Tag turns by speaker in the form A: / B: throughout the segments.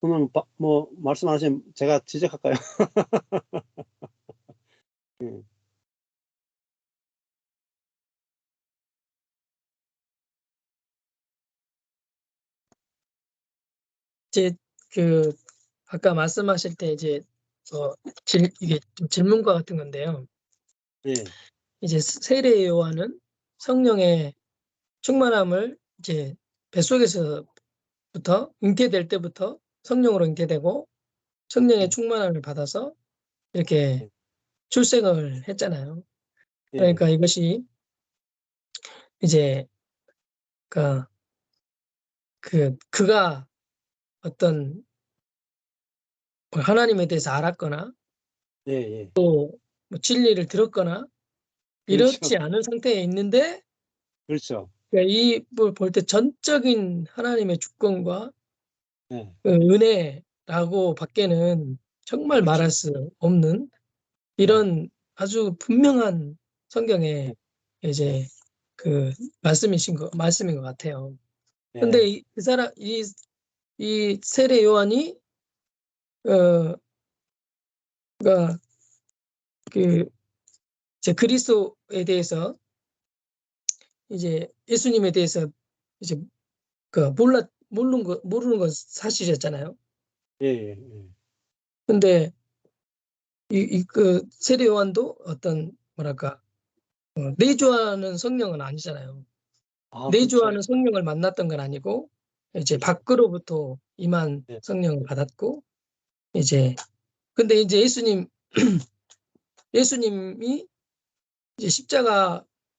A: 그러면 뭐 말씀 안 하시면 제가 지적할까요? 예.
B: 이제 그 아까 말씀하실 때 이제 이게 좀 질문과 같은 건데요.
A: 예.
B: 이제 세례 요한은 성령의 충만함을 이제 뱃속에서부터 잉태될 때부터 성령으로 잉태되고 성령의 충만함을 받아서 이렇게
A: 예.
B: 출생을 했잖아요.
A: 예.
B: 그러니까 이것이 이제 그가 어떤 하나님에 대해서 알았거나
A: 예예.
B: 뭐 진리를 들었거나
A: 그렇죠.
B: 이렇지 않은 상태에 있는데
A: 그렇죠.
B: 그러니까 이걸 볼 때 전적인 하나님의 주권과
A: 예.
B: 그 은혜라고 밖에는 정말
A: 그렇죠.
B: 말할 수 없는
A: 예.
B: 이런 아주 분명한 성경의
A: 예.
B: 이제 그 말씀인 것 같아요.
A: 예.
B: 근데 그 사람 이 세례 요한이 어 그러니까 그 이제 그리스도에 대해서 이제 예수님에 대해서 이제 모르는 건 사실이었잖아요.
A: 예예예.
B: 근데 세례 요한도 어떤 뭐랄까 내주하는 성령은 아니잖아요.
A: 아 그렇죠.
B: 내주하는 성령을 만났던 건 아니고 이제
A: 그렇죠.
B: 밖으로부터 임한
A: 예.
B: 성령을 받았고 이제 근데 이제 예수님이 이제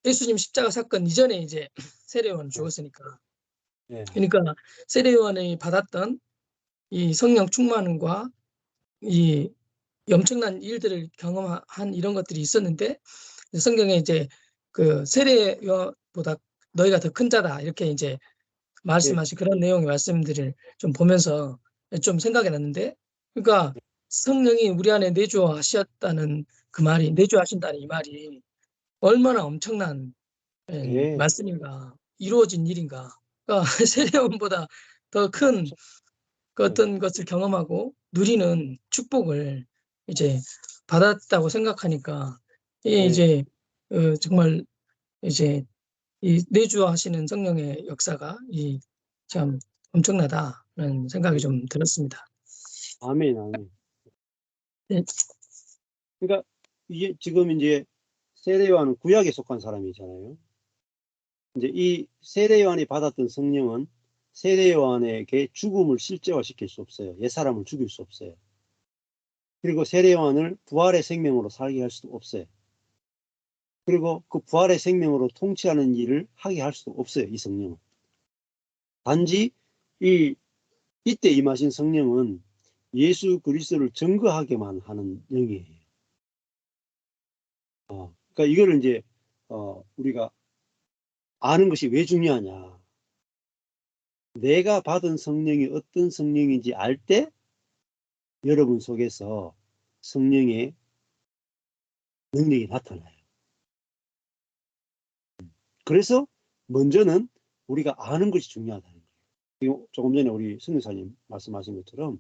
B: 예수님 십자가 사건 이전에 이제 세례 요한은
A: 예.
B: 죽었으니까.
A: 예.
B: 그러니까 세례 요한이 받았던 이 성령 충만과 이 엄청난 일들을 경험한 이런 것들이 있었는데 성경에 이제 그 세례 요한보다 너희가 더 큰 자다 이렇게 이제
A: 예.
B: 말씀하신 그런 내용의 말씀들을 좀 보면서 좀 생각이 났는데 그러니까 성령이 우리 안에 내주하셨다는 그 말이 내주하신다는 이 말이 얼마나 엄청난
A: 예.
B: 말씀인가 이루어진 일인가 그러니까 세례 요한보다 더 큰
A: 그렇죠.
B: 그
A: 예.
B: 어떤 것을 경험하고 누리는 축복을 이제 받았다고 생각하니까 이게
A: 예.
B: 이제 정말 이제 이 내주하시는 성령의 역사가 참 엄청나다는 생각이
A: 예.
B: 좀 들었습니다.
A: 아멘, 아멘.
B: 네.
A: 그러니까 이게 지금 인제 세례 요한은 구약에 속한 사람이잖아요. 인제 이 세례 요한이 받았던 성령은 세례 요한에게 죽음을 실제화시킬 수 없어요. 옛사람을 죽일 수 없어요. 그리고 세례 요한을 부활의 생명으로 살게 할 수도 없어요. 그리고 그 부활의 생명으로 통치하는 일을 하게 할 수도 없어요, 이 성령은. 단지 이때 임하신 성령은 예수 그리스도를 증거하게만 하는 영이에요. 그러니까 이거를 인제 우리가 아는 것이 왜 중요하냐. 내가 받은 성령이 어떤 성령인지 알 때 여러분 속에서 성령의 능력이 나타나요. 그래서 먼저는 우리가 아는 것이 중요하다는 거예요. 지금 조금 전에 우리 선교사님 말씀하신 것처럼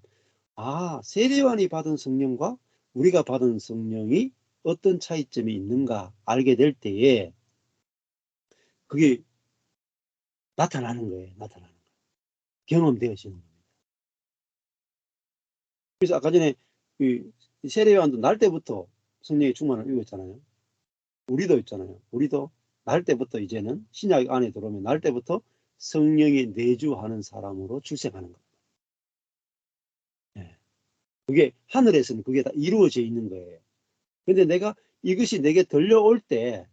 A: 세례요한이 받은 성령과 우리가 받은 성령이 어떤 차이점이 있는가 알게 될 때에 그게 나타나는 거예요. 나타나는 거예요. 경험되어지는 겁니다. 그래서 아까 전에 그 세례요한도 날 때부터 성령의 충만을 입었잖아요. 우리도 있잖아요. 우리도 날 때부터 이제는 신약 안에 들어오면 날 때부터 성령이 내주하는 사람으로 출생하는 겁니다. 예. 그게 하늘에서는 그게 다 이루어져 있는 거예요. 근데 내가 이것이 내게 들려올 때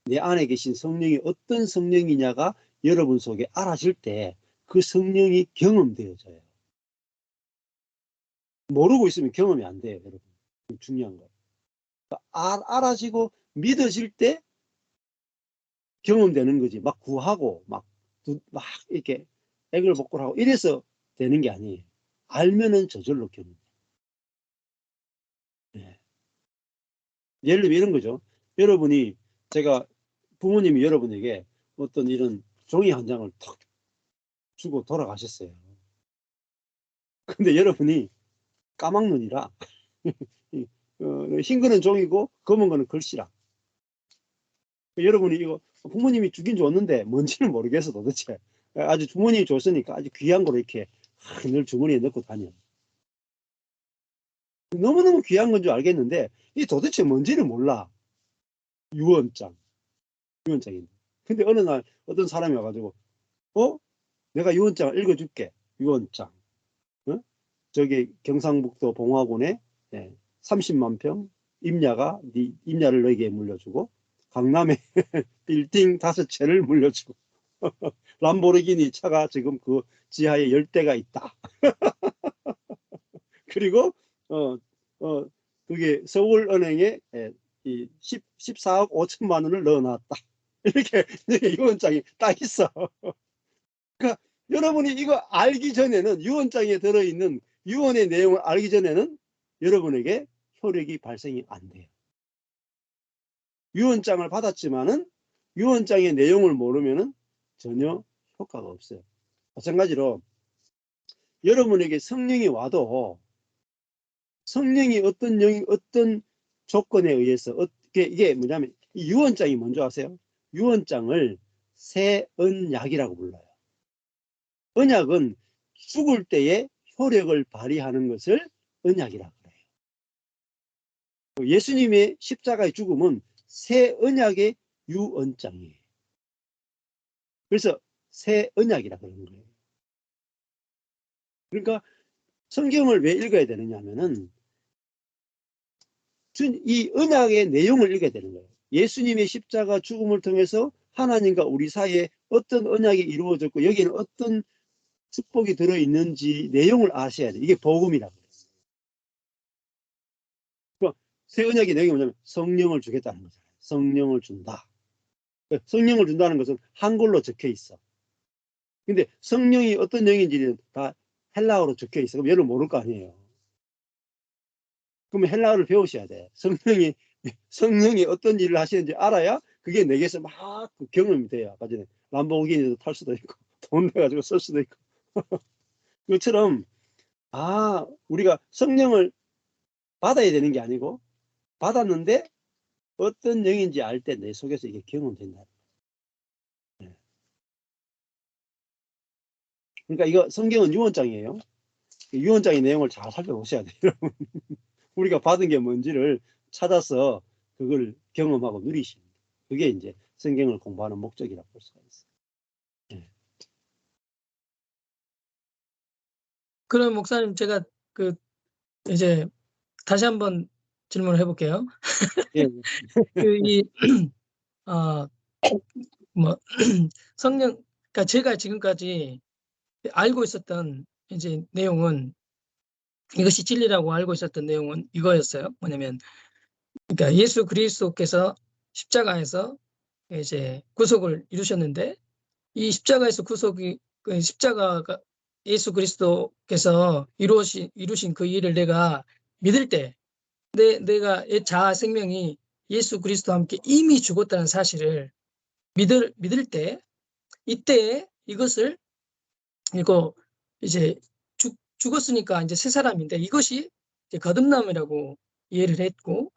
A: 내 안에 계신 성령이 어떤 성령이냐가 여러분 속에 알아질 때 그 성령이 경험되어져요. 모르고 있으면 경험이 안 돼요, 여러분. 중요한 거예요. 그러니까 알아지고 믿어질 때 경험되는 거지. 막 구하고 막 이렇게 애걸복걸하고 이래서 되는 게 아니에요. 알면은 저절로 경험돼요. 예. 예를 들면 이런 거죠. 여러분이 제가 부모님이 여러분에게 어떤 이런 종이 한 장을 탁 주고 돌아가셨어요. 근데 여러분이 까막눈이라 흰 거는 종이고 검은 거는 글씨라. 여러분이 이거 부모님이 주긴 줬는데 뭔지는 모르겠어 도대체. 아주 부모님이 줬으니까 아주 귀한 거로 이렇게 늘 주머니에 넣고 다녀. 너무너무 귀한 건 줄 알겠는데 이 도대체 뭔지는 몰라. 유언장인데. 근데 어느 날 어떤 사람이 와가지고 내가 유언장을 읽어줄게. 유언장. 저기 경상북도 봉화군에 30만 평 임야가 네 임야를 너에게 물려주고 강남에 빌딩 5채를 물려주고 람보르기니 차가 지금 그 지하에 10대가 있다. 그리고 그게 서울은행에 이 14억 5천만 원을 넣어놨다. 이렇게 유언장이 딱 있어. 그러니까 여러분이 이거 알기 전에는 유언장에 들어있는 유언의 내용을 알기 전에는 여러분에게 효력이 발생이 안 돼요. 유언장을 받았지만은 유언장의 내용을 모르면은 전혀 효과가 없어요. 마찬가지로 여러분에게 성령이 와도 성령이 어떤 조건에 의해서 이게 뭐냐면 이 유언장이 뭔지 아세요? 유언장을 새 언약이라고 불러요. 언약은 죽을 때에 효력을 발휘하는 것을 언약이라고 그래요. 예수님의 십자가의 죽음은 새 언약의 유언장이에요. 그래서 새 언약이라고 그러는 거예요. 그러니까 성경을 왜 읽어야 되느냐 하면은 이 언약의 내용을 읽어야 되는 거예요. 예수님의 십자가 죽음을 통해서 하나님과 우리 사이에 어떤 언약이 이루어졌고 여기에는 어떤 축복이 들어있는지 내용을 아셔야 돼요. 이게 복음이라고 해요. 그러니까 새 언약의 내용이 뭐냐면 성령을 주겠다는 거잖아요. 성령을 준다. 성령을 준다는 것은 한글로 적혀 있어. 근데 성령이 어떤 영인지는 다 헬라어로 적혀 있어. 그럼 얘는 모를 거 아니에요. 그러면 헬라어를 배우셔야 돼. 성령이 어떤 일을 하시는지 알아야 그게 내게서 막 경험이 돼요. 아까 전에 람보르기니도 탈 수도 있고 돈 내가지고 쓸 수도 있고 그것처럼 우리가 성령을 받아야 되는 게 아니고 받았는데 어떤 영인지 알 때 내 속에서 이게 경험된다. 그러니까 이거 성경은 유언장이에요. 유언장의 내용을 잘 살펴보셔야 돼요. 여러분. 우리가 받은 게 뭔지를 찾아서 그걸 경험하고 누리시는 거예요. 그게 이제 성경을 공부하는 목적이라고 볼 수가 있어요. 네.
B: 그럼 목사님 제가 이제 다시 한번 질문을 해볼게요.
A: 예.
B: 성령, 그러니까 제가 지금까지 알고 있었던 이제 내용은 이것이 진리라고 알고 있었던 내용은 이거였어요. 뭐냐면, 그러니까 예수 그리스도께서 십자가에서 이제 구속을 이루셨는데 이 십자가에서 십자가가 예수 그리스도께서 이루신 그 일을 내가 믿을 때 내가 자아 생명이 예수 그리스도와 함께 이미 죽었다는 사실을 믿을 때 이때 이것을 이거 이제 죽었으니까 이제 새 사람인데 이것이 이제 거듭남이라고 이해를 했고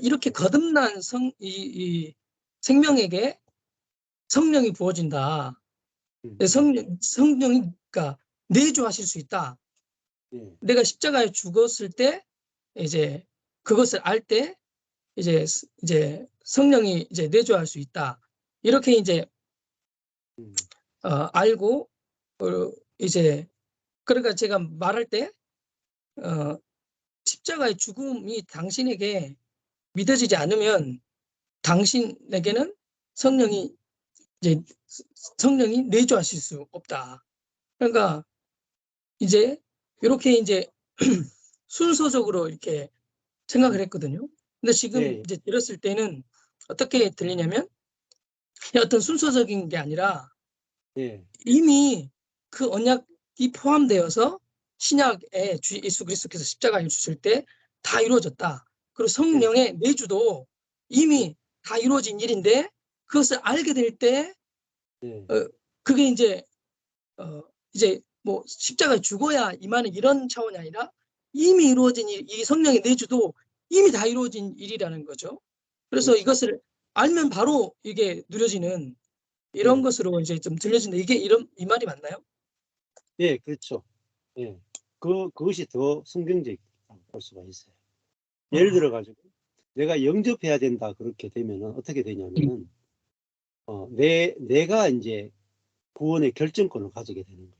B: 이렇게 거듭난 이 생명에게 성령이 부어진다. 성령이 그러니까 내주하실 수 있다. 내가 십자가에 죽었을 때 이제 그것을 알 때 이제 성령이 이제 내주할 수 있다. 이렇게 이제 알고 이제 그러니까 제가 말할 때 십자가의 죽음이 당신에게 믿어지지 않으면 당신에게는 성령이 내주하실 수 없다. 그러니까 이제 이렇게 이제 순서적으로 이렇게 생각을 했거든요. 근데 지금 이제 들었을 때는 어떻게 들리냐면 어떤 순서적인 게 아니라 이미 그 언약이 포함되어서 신약에 주 예수 그리스도께서 십자가에 주실 때 다 이루어졌다. 그리고 성령의 내주도 이미 다 이루어진 일인데 그것을 알게 될 때 그게 이제 뭐 십자가에 죽어야 임하는 이런 차원이 아니라 이미 이루어진 일, 이 성령의 내주도 이미 다 이루어진 일이라는 거죠. 그래서
A: 그렇죠.
B: 이것을 알면 바로 이게 누려지는 이런
A: 예,
B: 것으로 이제 좀 들려진다. 이 말이 맞나요?
A: 예, 그렇죠. 예, 그것이 더 성경적이라고 볼 수가 있어요. 예를
B: 아,
A: 들어 가지고 내가 영접해야 된다 그렇게 되면은 어떻게 되냐면은 내가 이제 구원의 결정권을 가지게 되는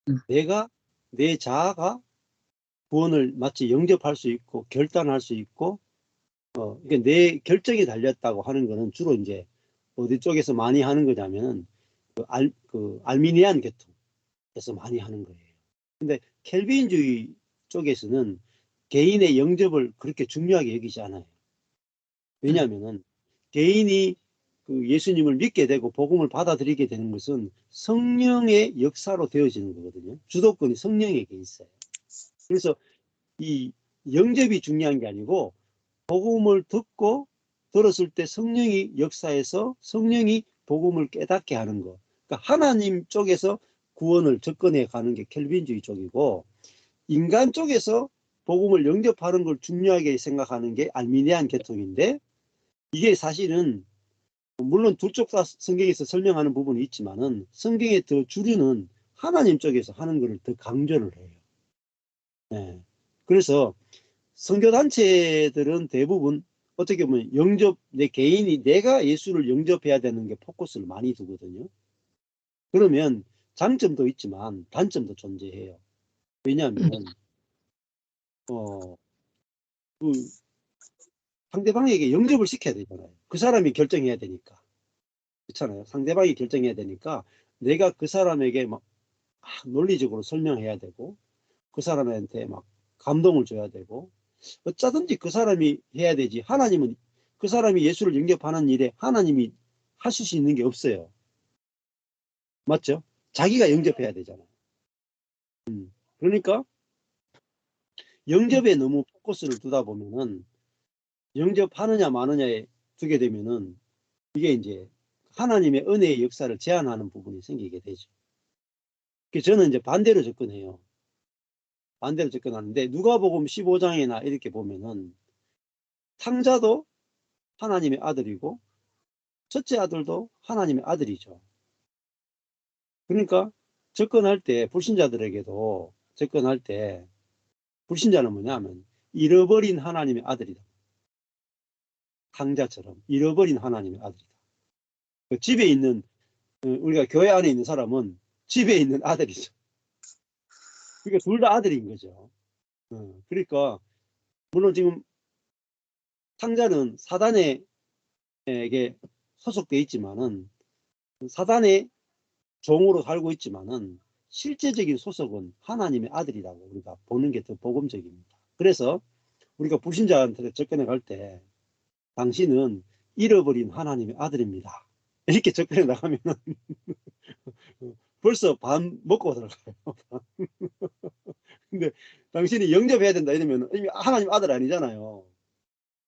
A: 거예요. 내가 내 자아가 구원을 마치 영접할 수 있고 결단할 수 있고 그러니까 내 결정이 달렸다고 하는 거는 주로 이제 어디 쪽에서 많이 하는 거냐면은 그 알미니안 계통에서 많이 하는 거예요. 근데 켈빈주의 쪽에서는 개인의 영접을 그렇게 중요하게 여기지 않아요. 왜냐하면은 개인이 그 예수님을 믿게 되고 복음을 받아들이게 되는 것은 성령의 역사로 되어지는 거거든요. 주도권이 성령에게 있어요. 그래서 이 영접이 중요한 게 아니고 복음을 듣고 들었을 때 성령이 역사해서 성령이 복음을 깨닫게 하는 거. 그러니까 하나님 쪽에서 구원을 접근해 가는 게 켈빈주의 쪽이고 인간 쪽에서 복음을 영접하는 걸 중요하게 생각하는 게 알미니안 계통인데 이게 사실은 물론 두 쪽 다 성경에서 설명하는 부분이 있지만은 성경의 더 주류는 하나님 쪽에서 하는 것을 더 강조를 해요. 네. 그래서 선교단체들은 대부분 어떻게 보면 영접, 내 개인이 내가 예수를 영접해야 되는 게 포커스를 많이 두거든요. 그러면 장점도 있지만 단점도 존재해요. 왜냐하면은, 어, 그 상대방에게 영접을 시켜야 되잖아요. 그 사람이 결정해야 되니까. 그렇잖아요. 상대방이 결정해야 되니까 내가 그 사람에게 막 논리적으로 설명해야 되고 그 사람한테 막 감동을 줘야 되고 어쩌든지 그 사람이 해야 되지. 하나님은 그 사람이 예수를 영접하는 일에 하나님이 하실 수 있는 게 없어요. 맞죠? 자기가 영접해야 되잖아요. 그러니까 영접에 너무 포커스를 두다 보면은 영접하느냐 마느냐에 두게 되면은 이게 이제 하나님의 은혜의 역사를 제한하는 부분이 생기게 되죠. 그래서 저는 이제 반대로 접근해요. 반대로 접근하는데 누가복음 15장이나 이렇게 보면은 탕자도 하나님의 아들이고 첫째 아들도 하나님의 아들이죠. 그러니까 접근할 때 불신자들에게도 접근할 때 불신자는 뭐냐면 잃어버린 하나님의 아들이다. 탕자처럼 잃어버린 하나님의 아들이다. 그 집에 있는 우리가 교회 안에 있는 사람은 집에 있는 아들이죠. 그러니까 둘 다 아들인 거죠. 그러니까 물론 지금 탕자는 사단에게 소속돼 있지만은 사단의 종으로 살고 있지만은 실제적인 소속은 하나님의 아들이라고 우리가 보는 게 더 복음적입니다. 그래서 우리가 불신자한테 접근해 갈 때 당신은 잃어버린 하나님의 아들입니다. 이렇게 접근해 나가면 벌써 반 먹고 들어가요. 근데 당신이 영접해야 된다 이러면 이미 하나님 아들 아니잖아요.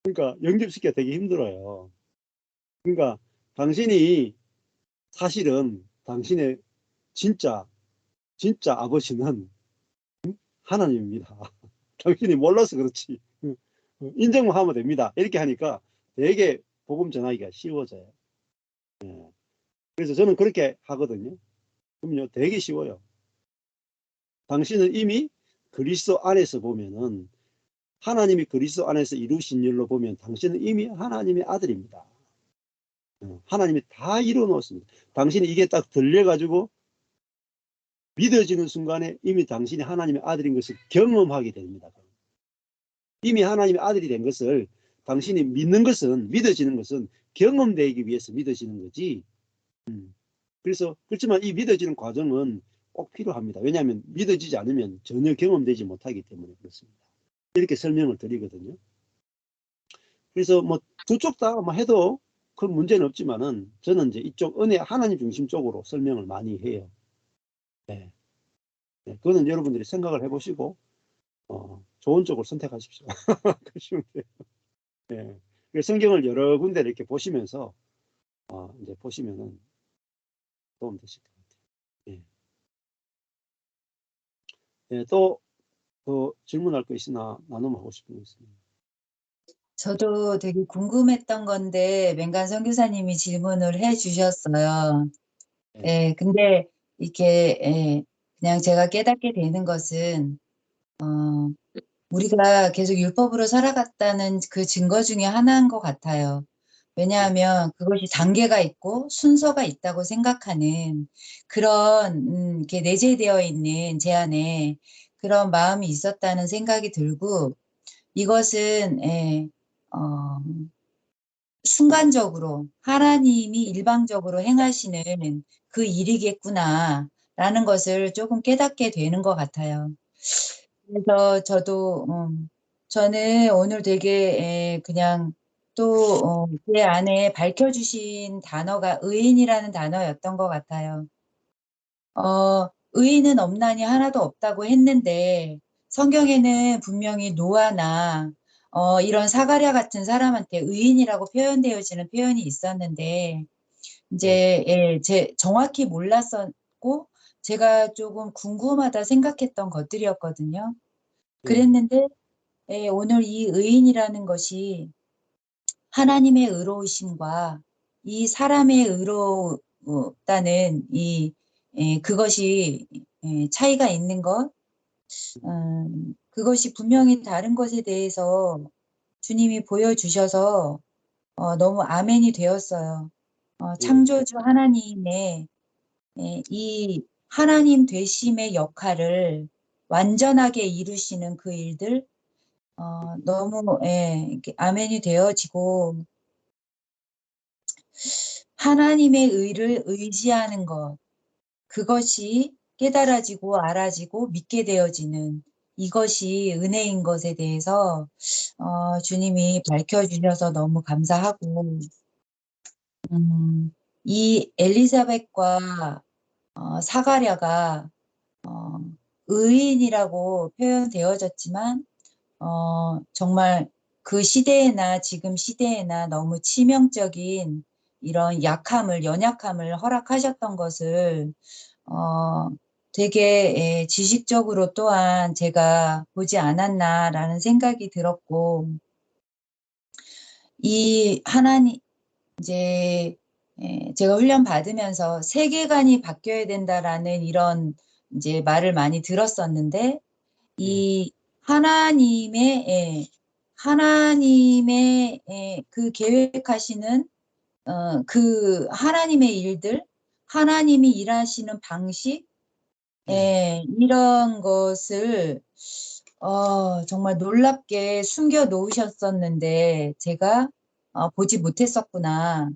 A: 그러니까 영접시키기가 되게 힘들어요. 그러니까 당신이 사실은 당신의 진짜 아버지는 하나님입니다. 당신이 몰라서 그렇지. 인정만 하면 됩니다. 이렇게 하니까 되게 복음 전하기가 쉬워져요. 그래서 저는 그렇게 하거든요. 그럼요, 되게 쉬워요. 당신은 이미 그리스도 안에서 보면은 하나님이 그리스도 안에서 이루신 일로 보면 당신은 이미 하나님의 아들입니다. 하나님이 다 이루어 놓았습니다. 당신이 이게 딱 들려가지고 믿어지는 순간에 이미 당신이 하나님의 아들인 것을 경험하게 됩니다. 이미 하나님의 아들이 된 것을 당신이 믿는 것은 믿어지는 것은 경험되기 위해서 믿어지는 거지. 그래서 그렇지만 이 믿어지는 과정은 꼭 필요합니다. 왜냐하면 믿어지지 않으면 전혀 경험되지 못하기 때문에 그렇습니다. 이렇게 설명을 드리거든요. 그래서 뭐 두 쪽 다 해도 큰 문제는 없지만은 저는 이제 이쪽 은혜 하나님 중심 쪽으로 설명을 많이 해요. 네. 네. 그거는 여러분들이 생각을 해보시고 좋은 쪽을 선택하십시오. 그러시면 돼요. 네. 그래서 성경을 여러 군데 이렇게 보시면서 이제 보시면은 도움 되실 것 같아요. 네. 예, 또 질문할 거 있으나 나눔하고 싶은 거 있습니다.
C: 저도 되게 궁금했던 건데 맹간 선교사님이 질문을 해 주셨어요.
A: 네.
C: 예, 근데 이렇게 그냥 제가 깨닫게 되는 것은 우리가 계속 율법으로 살아갔다는 그 증거 중에 하나인 것 같아요. 왜냐하면 그것이 단계가 있고 순서가 있다고 생각하는 그런 이렇게 내재되어 있는 제 안에 그런 마음이 있었다는 생각이 들고 이것은 순간적으로 하나님이 일방적으로 행하시는 그 일이겠구나라는 것을 조금 깨닫게 되는 것 같아요. 그래서 저는 오늘 되게 그냥 또 제 안에 밝혀주신 단어가 의인이라는 단어였던 것 같아요. 의인은 없나니 하나도 없다고 했는데 성경에는 분명히 노아나 이런 사가랴 같은 사람한테 의인이라고 표현되어지는 표현이 있었는데 이제 정확히 몰랐었고 제가 조금 궁금하다 생각했던 것들이었거든요. 그랬는데 오늘 이 의인이라는 것이 하나님의 의로우심과 이 사람의 의롭다는 그것이 차이가 있는 것, 그것이 분명히 다른 것에 대해서 주님이 보여주셔서 너무 아멘이 되었어요. 창조주 하나님의 이 하나님 되심의 역할을 완전하게 이루시는 그 일들 너무 이렇게 아멘이 되어지고 하나님의 의를 의지하는 것 그것이 깨달아지고 알아지고 믿게 되어지는 이것이 은혜인 것에 대해서 주님이 밝혀주셔서 너무 감사하고 이 엘리사벳과 사가랴가 의인이라고 표현되어졌지만 정말 그 시대에나 지금 시대에나 너무 치명적인 이런 연약함을 허락하셨던 것을 되게 지식적으로 또한 제가 보지 않았나라는 생각이 들었고 이 하나님 이제 제가 훈련 받으면서 세계관이 바뀌어야 된다라는 이런 이제 말을 많이 들었었는데 이 하나님의 그 계획하시는 그 하나님의 일들, 하나님이 일하시는 방식, 이런 것을 정말 놀랍게 숨겨 놓으셨었는데 제가 보지 못했었구나.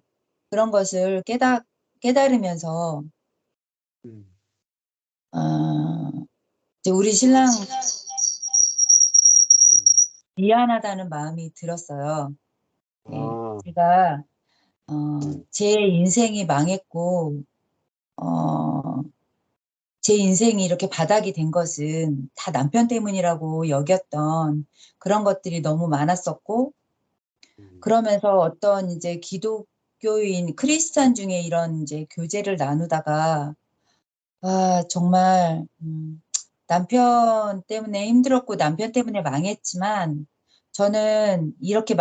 C: 그런 것을 깨달으면서 이제 우리 신랑 미안하다는 마음이 들었어요. 제가 제 인생이 망했고 제 인생이 이렇게 바닥이 된 것은 다 남편 때문이라고 여겼던 그런 것들이 너무 많았었고 그러면서 어떤 이제 기독교인 크리스찬 중에 이런 이제 교제를 나누다가 정말 남편 때문에 힘들었고 남편 때문에 망했지만 저는 이렇게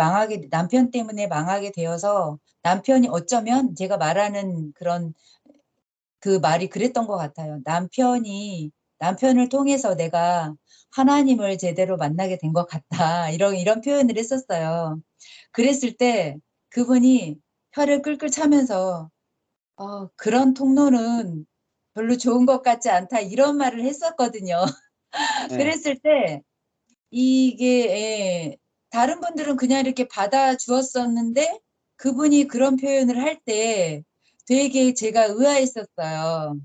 C: 남편 때문에 망하게 되어서 남편이 어쩌면 제가 말하는 그 말이 그랬던 것 같아요. 남편을 통해서 내가 하나님을 제대로 만나게 된 것 같다. 이런 표현을 했었어요. 그랬을 때 그분이 혀를 끌끌 차면서 그런 통로는 별로 좋은 것 같지 않다. 이런 말을 했었거든요. 그랬을 때 이게 다른 분들은 그냥 이렇게 받아주었었는데 그분이 그런 표현을 할 때 되게 제가 의아했었어요.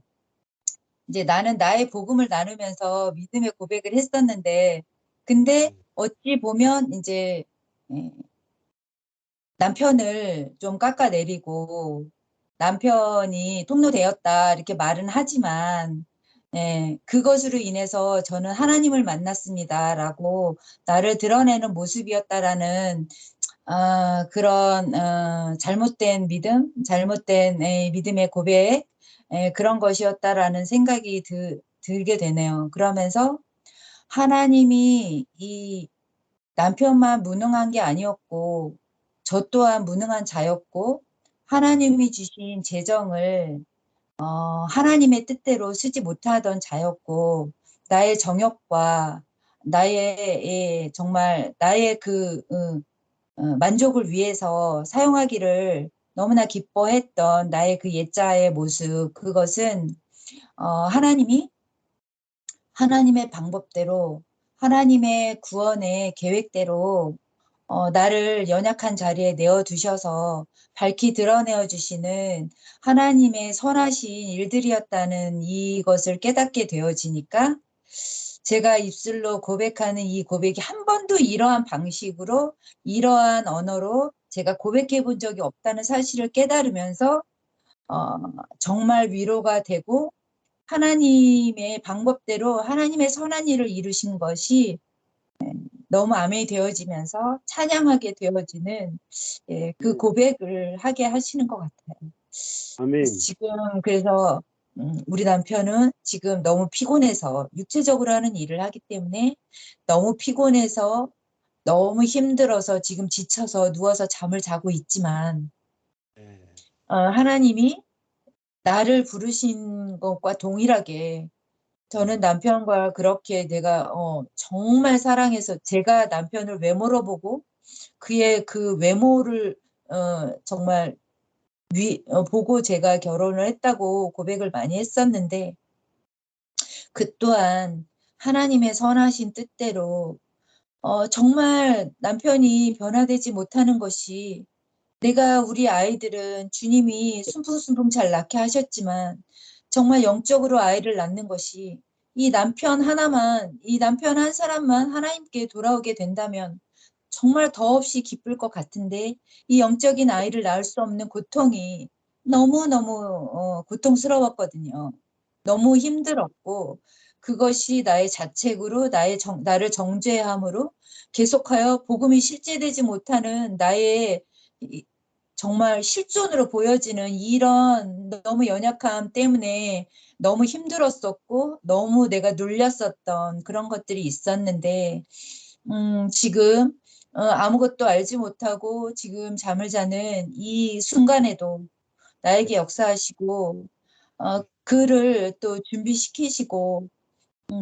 C: 이제 나는 나의 복음을 나누면서 믿음의 고백을 했었는데 근데 어찌 보면 이제 남편을 좀 깎아내리고 남편이 통로되었다 이렇게 말은 하지만 그것으로 인해서 저는 하나님을 만났습니다라고 나를 드러내는 모습이었다라는 그런 잘못된 잘못된 믿음의 고백 그런 것이었다라는 생각이 들게 되네요. 그러면서 하나님이 이 남편만 무능한 게 아니었고, 저 또한 무능한 자였고, 하나님이 주신 재정을 하나님의 뜻대로 쓰지 못하던 자였고, 나의 정욕과 정말 나의 만족을 위해서 사용하기를 너무나 기뻐했던 나의 그 옛자의 모습, 그것은 하나님이 하나님의 방법대로, 하나님의 구원의 계획대로 나를 연약한 자리에 내어두셔서 밝히 드러내어 주시는 하나님의 선하신 일들이었다는 이것을 깨닫게 되어지니까 제가 입술로 고백하는 이 고백이 한 번도 이러한 방식으로, 이러한 언어로 제가 고백해 본 적이 없다는 사실을 깨달으면서 정말 위로가 되고, 하나님의 방법대로 하나님의 선한 일을 이루신 것이 너무 아멘이 되어지면서 찬양하게 되어지는 그 고백을 하게 하시는 것 같아요.
A: 아멘.
C: 그래서 우리 남편은 지금 너무 피곤해서 육체적으로 하는 일을 하기 때문에 너무 피곤해서 너무 힘들어서 지금 지쳐서 누워서 잠을 자고 있지만
A: 네.
C: 하나님이 나를 부르신 것과 동일하게 저는 남편과 그렇게 내가 정말 사랑해서 제가 남편을 외모로 보고 그의 그 외모를 정말 보고 제가 결혼을 했다고 고백을 많이 했었는데 그 또한 하나님의 선하신 뜻대로 정말 남편이 변화되지 못하는 것이 내가 우리 아이들은 주님이 순풍순풍 잘 낳게 하셨지만 정말 영적으로 아이를 낳는 것이 이 남편 하나만, 이 남편 한 사람만 하나님께 돌아오게 된다면 정말 더없이 기쁠 것 같은데 이 영적인 아이를 낳을 수 없는 고통이 너무너무 고통스러웠거든요. 너무 힘들었고 그것이 나의 자책으로 나를 정죄함으로 계속하여 복음이 실제되지 못하는 나의 정말 실존으로 보여지는 이런 너무 연약함 때문에 너무 힘들었었고 너무 내가 눌렸었던 그런 것들이 있었는데 지금 아무것도 알지 못하고 지금 잠을 자는 이 순간에도 나에게 역사하시고 그를 또 준비시키시고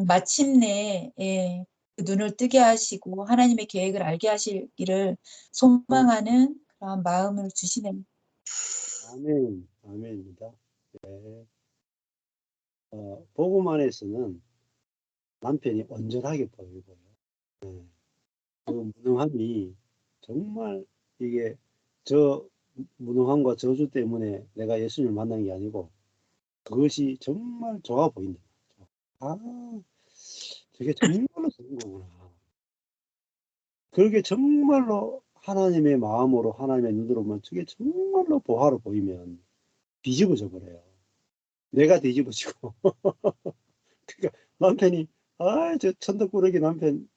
C: 마침내 그 눈을 뜨게 하시고 하나님의 계획을 알게 하시기를 소망하는 그런 마음을 주시네요.
A: 아멘. 아멘입니다. 네. 복음 안에서는 남편이 온전하게 보이고요. 네. 그 무능함이 정말 이게 저 무능함과 저주 때문에 내가 예수님을 만난 게 아니고 그것이 정말 좋아 보인다. 아, 저게 정말로 좋은 거구나. 그게 정말로 하나님의 마음으로 하나님의 눈으로 보면 저게 정말로 보화로 보이면 뒤집어져 버려요. 내가 뒤집어지고. 그러니까 남편이 저 천덕꾸러기 남편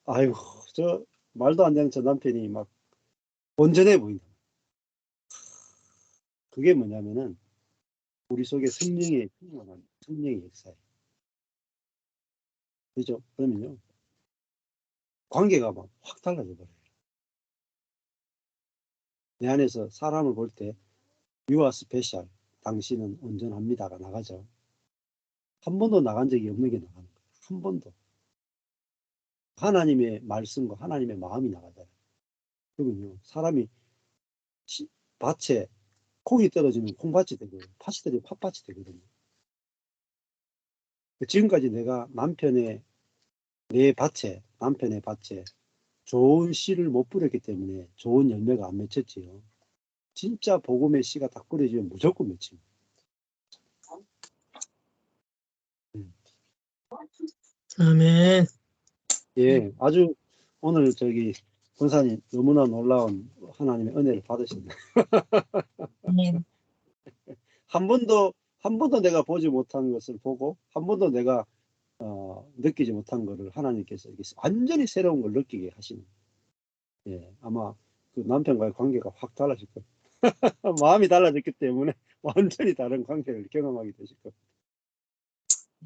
A: 아이고 저 말도 안 되는 저 남편이 막 온전해 보인다. 그게 뭐냐면은 우리 속에 성령의 충만한 성령의 역사예요. 그죠? 그러면요 관계가 막 확 달라져 버려요. 내 안에서 사람을 볼 때 You are special. 당신은 온전합니다가 나가죠. 한 번도 나간 적이 없는 게 나가는 거예요. 한 번도. 하나님의 말씀과 하나님의 마음이 나가잖아요. 그러면요 사람이 밭에 콩이 떨어지면 콩밭이 되고 팥이 떨어지면 팥밭이 되거든요. 지금까지 내가 남편의 밭에 좋은 씨를 못 뿌렸기 때문에 좋은 열매가 안 맺혔지요. 진짜 복음의 씨가 딱 뿌려지면 무조건 맺힙니다.
B: 아멘.
A: 예, 아주 오늘 권사님 너무나 놀라운 하나님의 은혜를 받으셨네.
C: 네.
A: 한 번도 내가 보지 못한 것을 보고 한 번도 내가 느끼지 못한 것을 하나님께서 이렇게 완전히 새로운 걸 느끼게 하시는. 예, 아마 그 남편과의 관계가 확 달라질 거예요. 마음이 달라졌기 때문에 완전히 다른 관계를 경험하게 되실 거예요.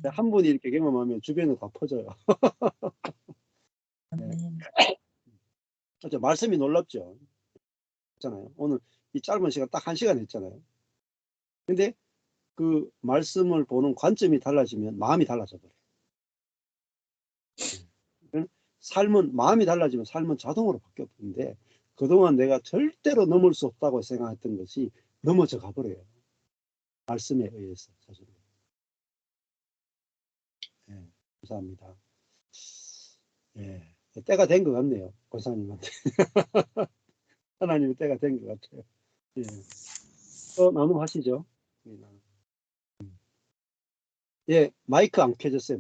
A: 한 분이 이렇게 경험하면 주변에 다 퍼져요.
C: 아멘.
A: 그렇죠. 말씀이 놀랍죠. 있잖아요. 오늘 이 짧은 시간 딱 1시간 했잖아요. 근데 그 말씀을 보는 관점이 달라지면 마음이 달라져 버려요. 삶은 마음이 달라지면 삶은 자동으로 바뀌어 버리는데 그동안 내가 절대로 넘을 수 없다고 생각했던 것이 넘어져 가버려요. 말씀에 의해서 사실은. 네, 감사합니다. 예, 때가 된 것 같네요. 권사님한테. 하나님의 때가 된 것 같아요. 예. 또 나눔하시죠. 예, 마이크 안 켜졌어요.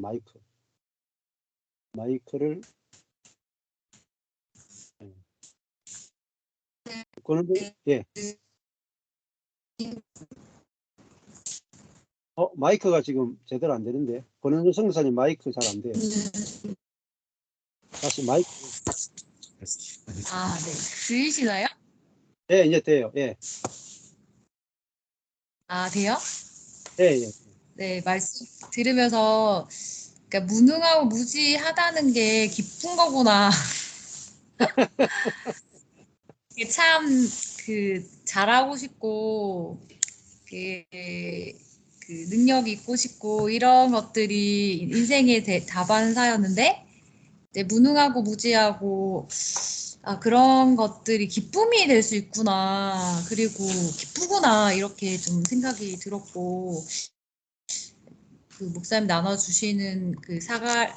A: 마이크를 그런데 예. 마이크가 지금 제대로 안 되는데 권은주 성사님 마이크 잘 안 돼요. 다시 마이크.
D: 아, 네. 들리시나요?
A: 예, 이제 돼요. 예,
D: 아, 돼요?
A: 예, 예.
D: 네, 말씀 들으면서, 그러니까 무능하고 무지하다는 게 기쁜 거구나. 이게 참, 잘하고 싶고, 그, 그 능력이 있고 싶고, 이런 것들이 인생의 다반사였는데, 이제 무능하고 무지하고, 아, 그런 것들이 기쁨이 될 수 있구나. 그리고 기쁘구나. 이렇게 좀 생각이 들었고, 그 목사님 나눠주시는 사가랴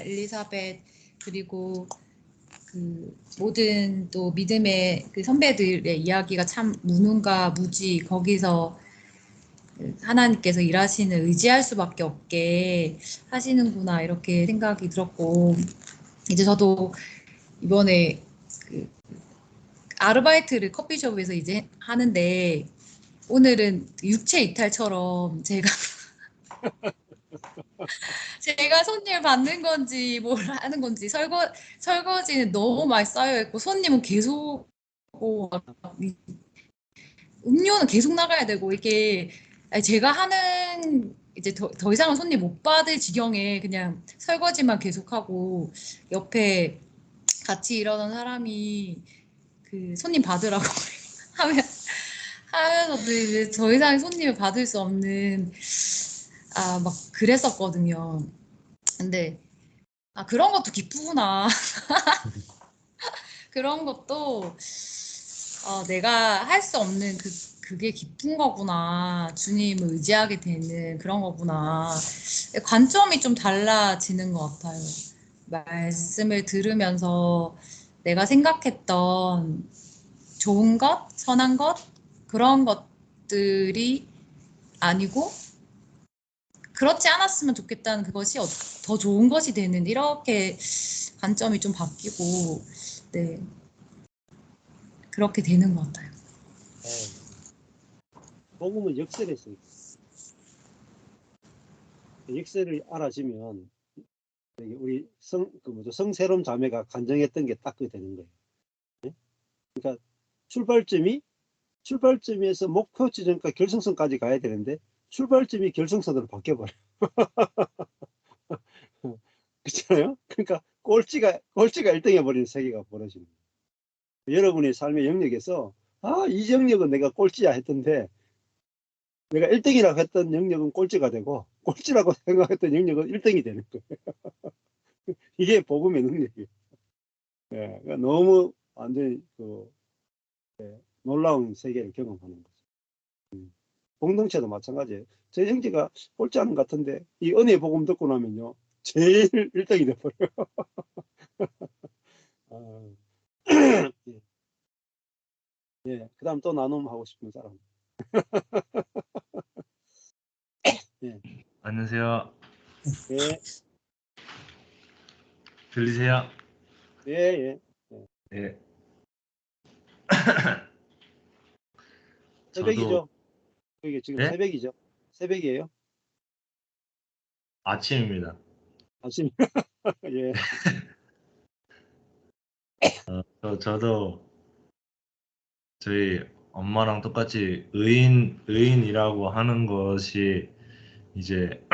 D: 엘리사벳, 그리고 그 모든 또 믿음의 그 선배들의 이야기가 참 무능과 무지, 거기서 그 하나님께서 일하시는 의지할 수밖에 없게 하시는구나, 이렇게 생각이 들었고, 이제 저도 이번에 그 아르바이트를 커피숍에서 이제 하는데, 오늘은 육체 이탈처럼 제가 손님을 받는 건지 뭘 하는 건지, 설거지는 너무 많이 쌓여 있고, 손님은 계속 오고, 음료는 계속 나가야 되고, 이게 제가 하는 이제 더 이상은 손님 못 받을 지경에 그냥 설거지만 계속하고, 옆에 같이 일하던 사람이 그 손님 받으라고 하면 하면서도 이제 더 이상 손님을 받을 수 없는, 막 그랬었거든요. 근데 그런 것도 기쁘구나. 그런 것도 내가 할 수 없는 그게 기쁜 거구나. 주님을 의지하게 되는 그런 거구나. 관점이 좀 달라지는 것 같아요. 말씀을 들으면서 내가 생각했던 좋은 것, 선한 것, 그런 것들이 아니고, 그렇지 않았으면 좋겠다는 그것이 더 좋은 것이 되는, 이렇게 관점이 좀 바뀌고, 네, 그렇게 되는 것 같아요.
A: 복음은 역설에 있어요. 역설을 알아지면 우리 성세롬 자매가 간증했던 게 딱 그 되는 거예요. 네? 그러니까 출발점에서 목표 지점까지 결승선까지 가야 되는데 출발점이 결승선으로 바뀌어버려요. 그렇잖아요? 그러니까 꼴찌가 1등 해버리는 세계가 벌어지는 거예요. 여러분의 삶의 영역에서 이 영역은 내가 꼴찌야 했던데 내가 1등이라고 했던 영역은 꼴찌가 되고 꼴찌라고 생각했던 영역은 1등이 되는 거예요. 이게 복음의 능력이에요. 예, 그러니까 너무 완전히 놀라운 세계를 경험하는 거죠. 공동체도 마찬가지예요. 제 형제가 꼴찌 하는 것 같은데 이 은혜의 복음 듣고 나면요 제일 1등이 돼버려요. 예, 그 다음 또 나눔하고 싶은 사람. 예.
E: 안녕하세요.
A: 예,
E: 들리세요?
A: 예, 예.
E: 네. 저도
A: 새벽이죠. 이게 지금
E: 네?
A: 새벽이죠. 새벽이에요.
E: 아침입니다.
A: 아침. 예.
E: 저도 저희 엄마랑 똑같이 의인이라고 하는 것이 이제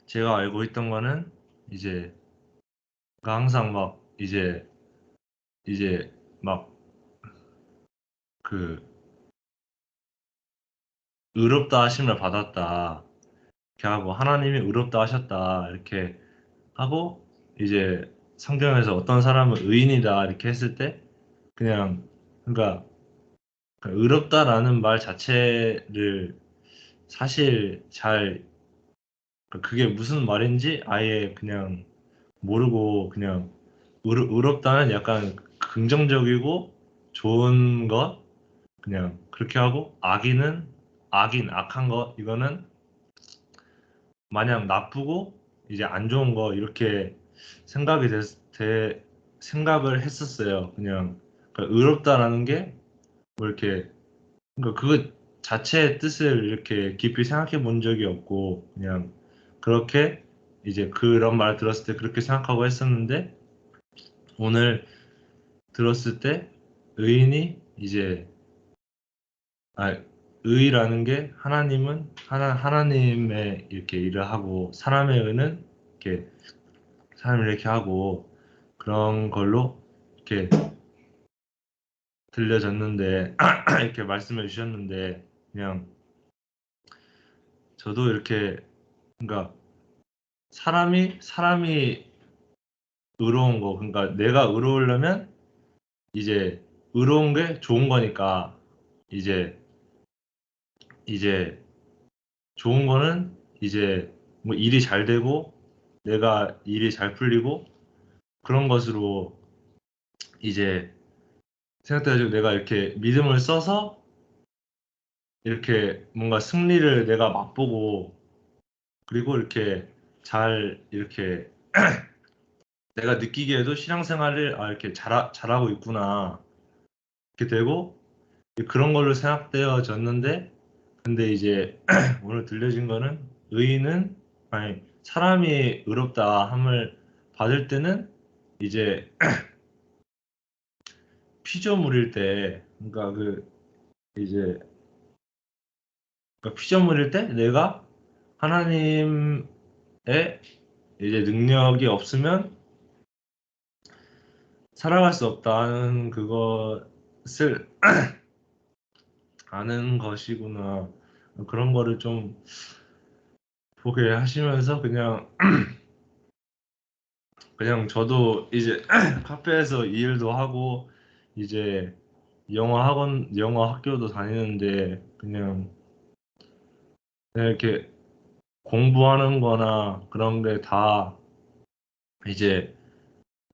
E: 제가 알고 있던 거는 이제 항상 막 이제 막 그 의롭다 하심을 받았다 이렇게 하고 하나님이 의롭다 하셨다 이렇게 하고 이제 성경에서 어떤 사람은 의인이다 이렇게 했을 때 그냥 그러니까 의롭다라는 말 자체를 사실 잘 그게 무슨 말인지 아예 그냥 모르고 그냥 의롭다는 약간 긍정적이고 좋은 것 그냥 그렇게 하고 악한 거 이거는 마냥 나쁘고 이제 안 좋은 거 이렇게 생각을 했었어요. 그냥 그러니까 의롭다라는 게 뭐 이렇게 그러니까 그거 자체의 뜻을 이렇게 깊이 생각해 본 적이 없고 그냥 그렇게 이제 그런 말 들었을 때 그렇게 생각하고 했었는데 오늘 들었을 때 의인이 이제 의라는 게 하나님의 이렇게 일을 하고 사람의 의는 이렇게 사람을 이렇게 하고 그런 걸로 이렇게 들려졌는데 이렇게 말씀해 주셨는데 그냥 저도 이렇게 그러니까 사람이 의로운 거 그러니까 내가 의로우려면 이제 의로운 게 좋은 거니까 이제 좋은 거는 이제 뭐 일이 잘 되고 내가 일이 잘 풀리고 그런 것으로 이제 생각해가지고 내가 이렇게 믿음을 써서 이렇게 뭔가 승리를 내가 맛보고 그리고 이렇게 잘 이렇게 내가 느끼기에도 신앙생활을 이렇게 잘하고 있구나 이렇게 되고 그런 걸로 생각되어졌는데 근데 이제 오늘 들려진 거는 의인은 아니 사람이 의롭다 함을 받을 때는 이제 피조물일 때 그러니까 이제 그러니까 피조물일 때 내가 하나님의 이제 능력이 없으면 살아갈 수 없다는 그것을 아는 것이구나 그런 거를 좀 보게 하시면서 그냥 저도 이제 카페에서 이 일도 하고 이제 영어 학교도 다니는데 그냥 이렇게 공부하는 거나 그런 게 다 이제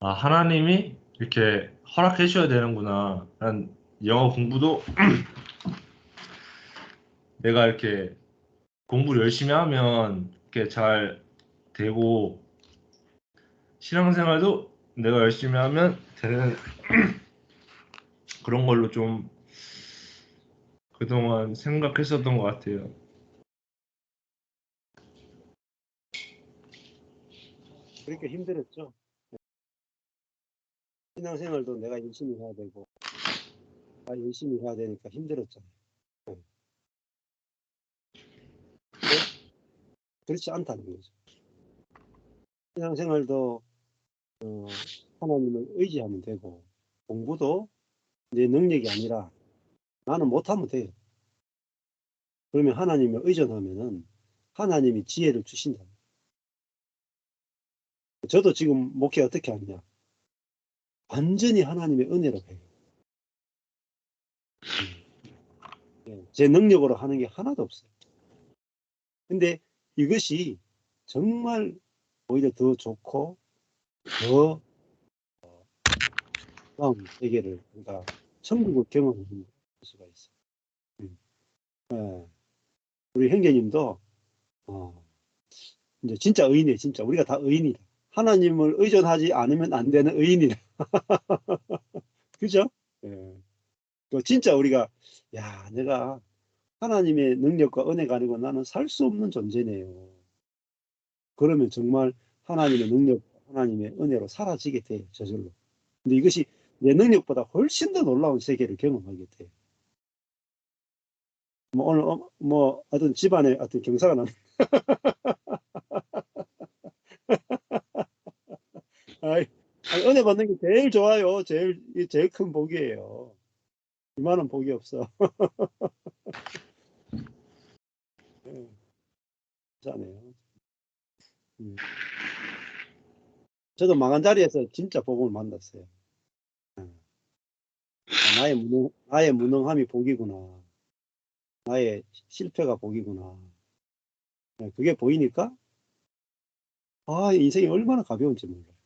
E: 하나님이 이렇게 허락해 주셔야 되는구나. 난 영어 공부도 내가 이렇게 공부를 열심히 하면 이렇게 잘 되고 신앙생활도 내가 열심히 하면 되는 그런 걸로 좀 그동안 생각했었던 것 같아요.
A: 그러니까 힘들었죠. 신앙생활도 내가 열심히 해야 되고, 열심히 해야 되니까 힘들었잖아요. 그렇지 않다는 거죠. 신앙생활도 하나님을 의지하면 되고, 공부도 내 능력이 아니라 나는 못하면 돼요. 그러면 하나님을 의존하면은 하나님이 지혜를 주신다. 저도 지금 목회 어떻게 하느냐? 완전히 하나님의 은혜로 해요. 제 능력으로 하는 게 하나도 없어요. 근데 이것이 정말 오히려 더 좋고 더 나은 세계를 그러니까 천국을 경험하는 수가 있어요. 우리 형제님도 이제 진짜 의인이에요. 진짜 우리가 다 의인이다. 하나님을 의존하지 않으면 안 되는 의인이다. 그죠? 진짜 우리가 야 내가 하나님의 능력과 은혜가 아니고 나는 살 수 없는 존재네요. 그러면 정말 하나님의 능력, 하나님의 은혜로 사라지게 돼요. 저절로. 근데 이것이 내 능력보다 훨씬 더 놀라운 세계를 경험하게 돼요. 뭐 오늘 뭐 어떤 집안에 어떤 경사가 난. 아이, 아니, 은혜 받는 게 제일 좋아요. 제일 큰 복이에요. 이만한 복이 없어. 네, 감사하네요. 저도 망한 자리에서 진짜 복음을 만났어요. 나의 무능함이 복이구나. 나의 실패가 복이구나. 네, 그게 보이니까 인생이 얼마나 가벼운지 몰라요.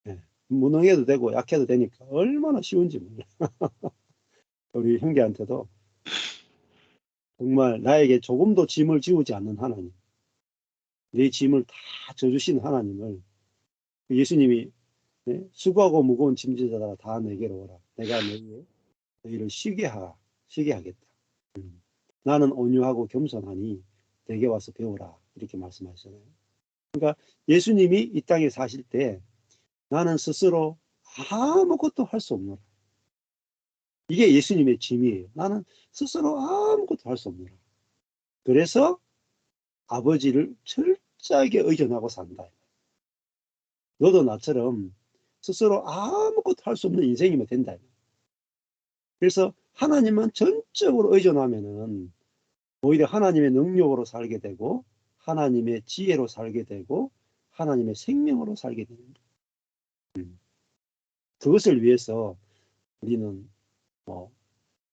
A: 네, 무능해도 되고 약해도 되니까 얼마나 쉬운지 몰라요. 우리 형제한테도 정말 나에게 조금도 짐을 지우지 않는 하나님, 내 짐을 다 져주신 하나님을 예수님이 수고하고 무거운 짐지자들아 다 내게로 오라. 내가 너희를 쉬게 하겠다. 나는 온유하고 겸손하니 내게 와서 배우라. 이렇게 말씀하시잖아요. 그러니까 예수님이 이 땅에 사실 때 나는 스스로 아무것도 할 수 없노라. 이게 예수님의 짐이에요. 나는 스스로 아무것도 할 수 없노라. 그래서 아버지를 철저하게 의존하고 산다. 너도 나처럼 스스로 아무것도 할 수 없는 인생이면 된다. 그래서 하나님만 전적으로 의존하면은 오히려 하나님의 능력으로 살게 되고 하나님의 지혜로 살게 되고 하나님의 생명으로 살게 되는 거예요. 그것을 위해서 우리는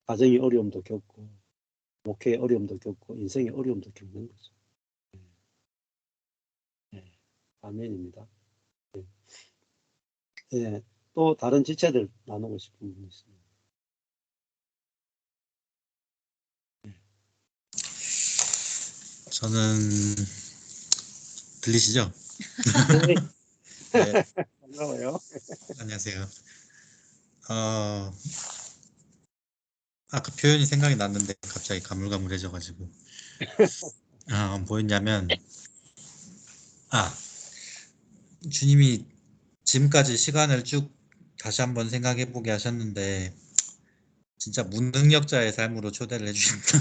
A: 가정의 어려움도 겪고 목회의 어려움도 겪고 인생의 어려움도 겪는 거죠. 네. 아멘입니다. 네. 네. 또 다른 지체들 나누고 싶은 분이 있습니다.
F: 저는 들리시죠?
A: 네.
F: 네,
A: 반가워요.
F: 안녕하세요. 아까 표현이 생각이 났는데 갑자기 가물가물해져가지고 뭐였냐면 주님이 지금까지 시간을 쭉 다시 한번 생각해보게 하셨는데 진짜 무능력자의 삶으로 초대를 해주셨다.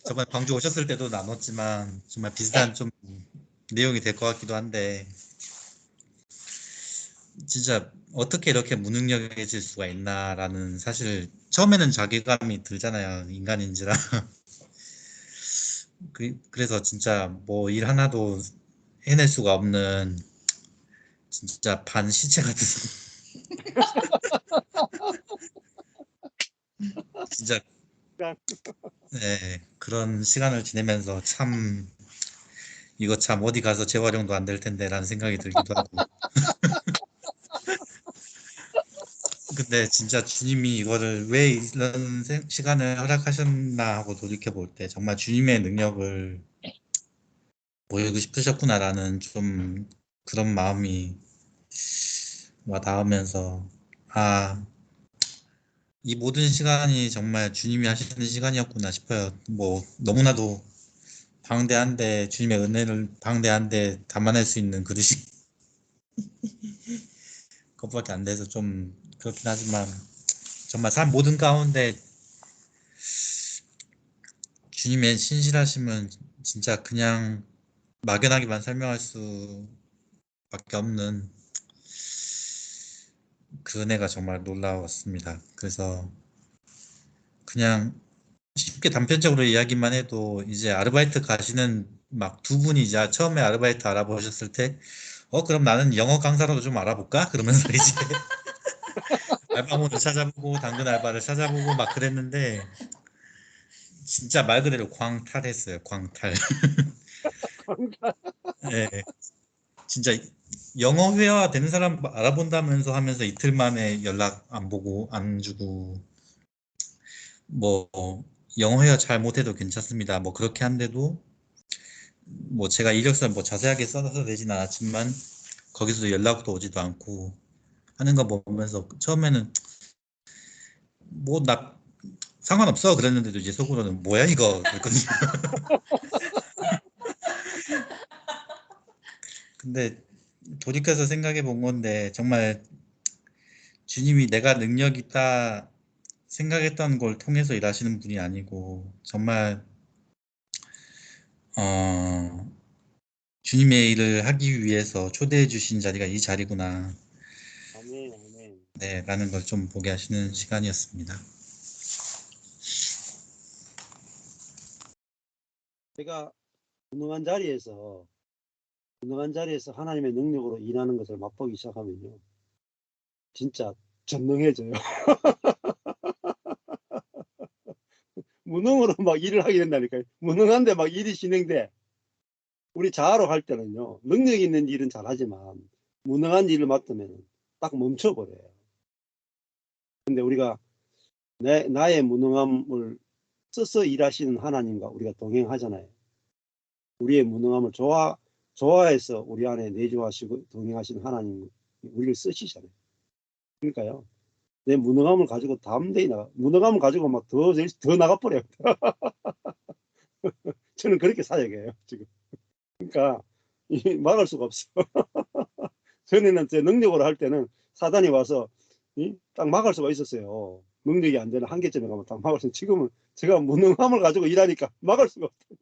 F: 저번에 광주 오셨을 때도 나눴지만 정말 비슷한 좀 내용이 될 것 같기도 한데 진짜 어떻게 이렇게 무능력해질 수가 있나라는 사실 처음에는 자괴감이 들잖아요. 인간인지라. 그래서 진짜 뭐 일 하나도 해낼 수가 없는 진짜 반 시체 같은 진짜 그런 시간을 지내면서 참 이거 참 어디 가서 재활용도 안 될 텐데 라는 생각이 들기도 하고 근데 진짜 주님이 이거를 왜 이런 시간을 허락하셨나 하고 돌이켜볼 때 정말 주님의 능력을 보이고 싶으셨구나라는 좀 그런 마음이 와 닿으면서 이 모든 시간이 정말 주님이 하시는 시간이었구나 싶어요. 뭐 너무나도 방대한데 주님의 은혜를 방대한데 담아낼 수 있는 그릇이 그것밖에 안 돼서 좀 그렇긴 하지만 정말 삶 모든 가운데 주님의 신실하심은 진짜 그냥 막연하게만 설명할 수밖에 없는 그 은혜가 정말 놀라웠습니다. 그래서 그냥 쉽게 단편적으로 이야기만 해도 이제 아르바이트 가시는 막 두 분이 이제 처음에 아르바이트 알아보셨을 때 그럼 나는 영어 강사로도 좀 알아볼까? 그러면서 이제 알바몬을 찾아보고 당근 알바를 찾아보고 막 그랬는데 진짜 말 그대로 광탈했어요. 광탈. 네, 진짜 영어 회화 되는 사람 알아본다면서 하면서 이틀 만에 연락 안 보고 안 주고 뭐 영어 회화 잘 못해도 괜찮습니다. 뭐 그렇게 한데도 뭐 제가 이력서를 뭐 자세하게 써서 내진 않았지만 거기서도 연락도 오지도 않고 하는 거 보면서 처음에는 뭐 나 상관없어 그랬는데도 이제 속으로는 뭐야 이거 그랬거든요. 근데 돌이켜서 생각해 본 건데 정말 주님이 내가 능력 있다 생각했던 걸 통해서 일하시는 분이 아니고 정말 주님의 일을 하기 위해서 초대해 주신 자리가 이 자리구나.
A: 아멘, 아멘.
F: 네, 라는 걸 좀 보게 하시는 시간이었습니다.
A: 제가 무능한 자리에서 하나님의 능력으로 일하는 것을 맛보기 시작하면요. 진짜 전능해져요. 무능으로 막 일을 하게 된다니까요. 무능한데 막 일이 진행돼. 우리 자아로 할 때는요. 능력 있는 일은 잘하지만 무능한 일을 맡으면 딱 멈춰버려요. 근데 우리가 나의 무능함을 써서 일하시는 하나님과 우리가 동행하잖아요. 우리의 무능함을 좋아해서 우리 안에 내주하시고 동행하시는 하나님, 우리를 쓰시잖아요. 그러니까요. 내 무능함을 가지고 담대히 무능함을 가지고 막 더 나가버려요. 저는 그렇게 사역해요, 지금. 그러니까 막을 수가 없어. 전에는 제 능력으로 할 때는 사단이 와서 딱 막을 수가 있었어요. 능력이 안 되는 한계점에 가면 딱 막을 수 있어요. 지금은 제가 무능함을 가지고 일하니까 막을 수가 없어요.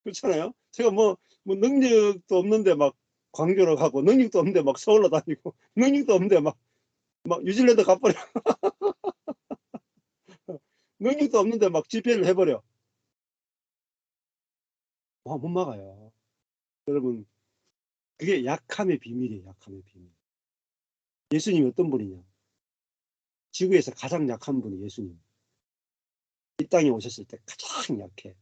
A: 그렇잖아요. 제가 뭐 능력도 없는데 막 광교로 가고, 능력도 없는데 막 서울로 다니고, 능력도 없는데 막 뉴질랜드 가버려. 능력도 없는데 막 집회를 해버려. 못 막아요. 여러분, 그게 약함의 비밀이에요. 약함의 비밀. 예수님이 어떤 분이냐? 지구에서 가장 약한 분이 예수님. 이 땅에 오셨을 때 가장 약해.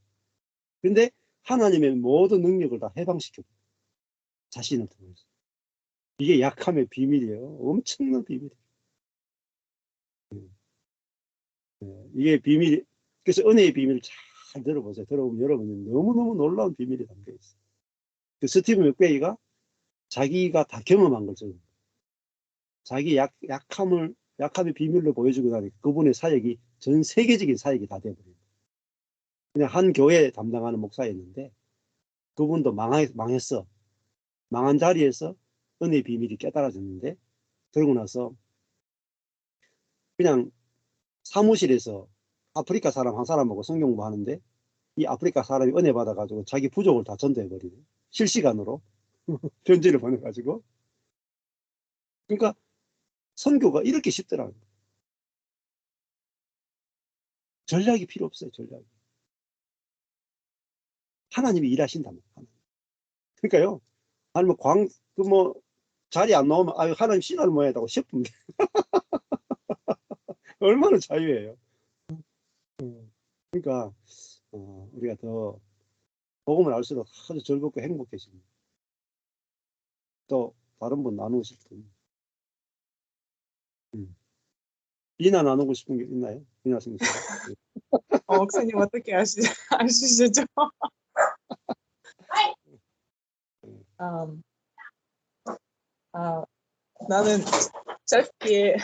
A: 근데 하나님의 모든 능력을 다 해방시켜. 자신을 통해서. 이게 약함의 비밀이에요. 엄청난 비밀이에요. 이게 비밀. 그래서 은혜의 비밀을 잘 들어보세요. 들어보면 여러분이 너무너무 놀라운 비밀이 담겨 있어요. 그 스티븐 맥베이가 자기가 다 경험한 거죠. 자기 약함의 비밀로 보여주고 나니까 그분의 사역이 전 세계적인 사역이 다 되어버려요. 그냥 한 교회 담당하는 목사였는데 그분도 망했어. 망한 자리에서 은혜의 비밀이 깨달아졌는데 그러고 나서 그냥 사무실에서 아프리카 사람 한 사람하고 성경 공부하는데 이 아프리카 사람이 은혜 받아가지고 자기 부족을 다 전도해버리네. 실시간으로 편지를 보내가지고. 그러니까 선교가 이렇게 쉽더라고요. 전략이 필요 없어요. 전략이. 하나님이 일하신다면. 그러니까요. 아니 뭐 자리 안 나오면 하나님 신화를 모아야 한다고 싶으면 얼마나 자유예요. 그러니까 우리가 더 복음을 알수록 아주 즐겁고 행복해집니다. 또 다른 분 나누고 싶은 이나 나누고 싶은 게 있나요? 이나 선생님.
G: 목사님 어떻게 아시죠? 나는 짧게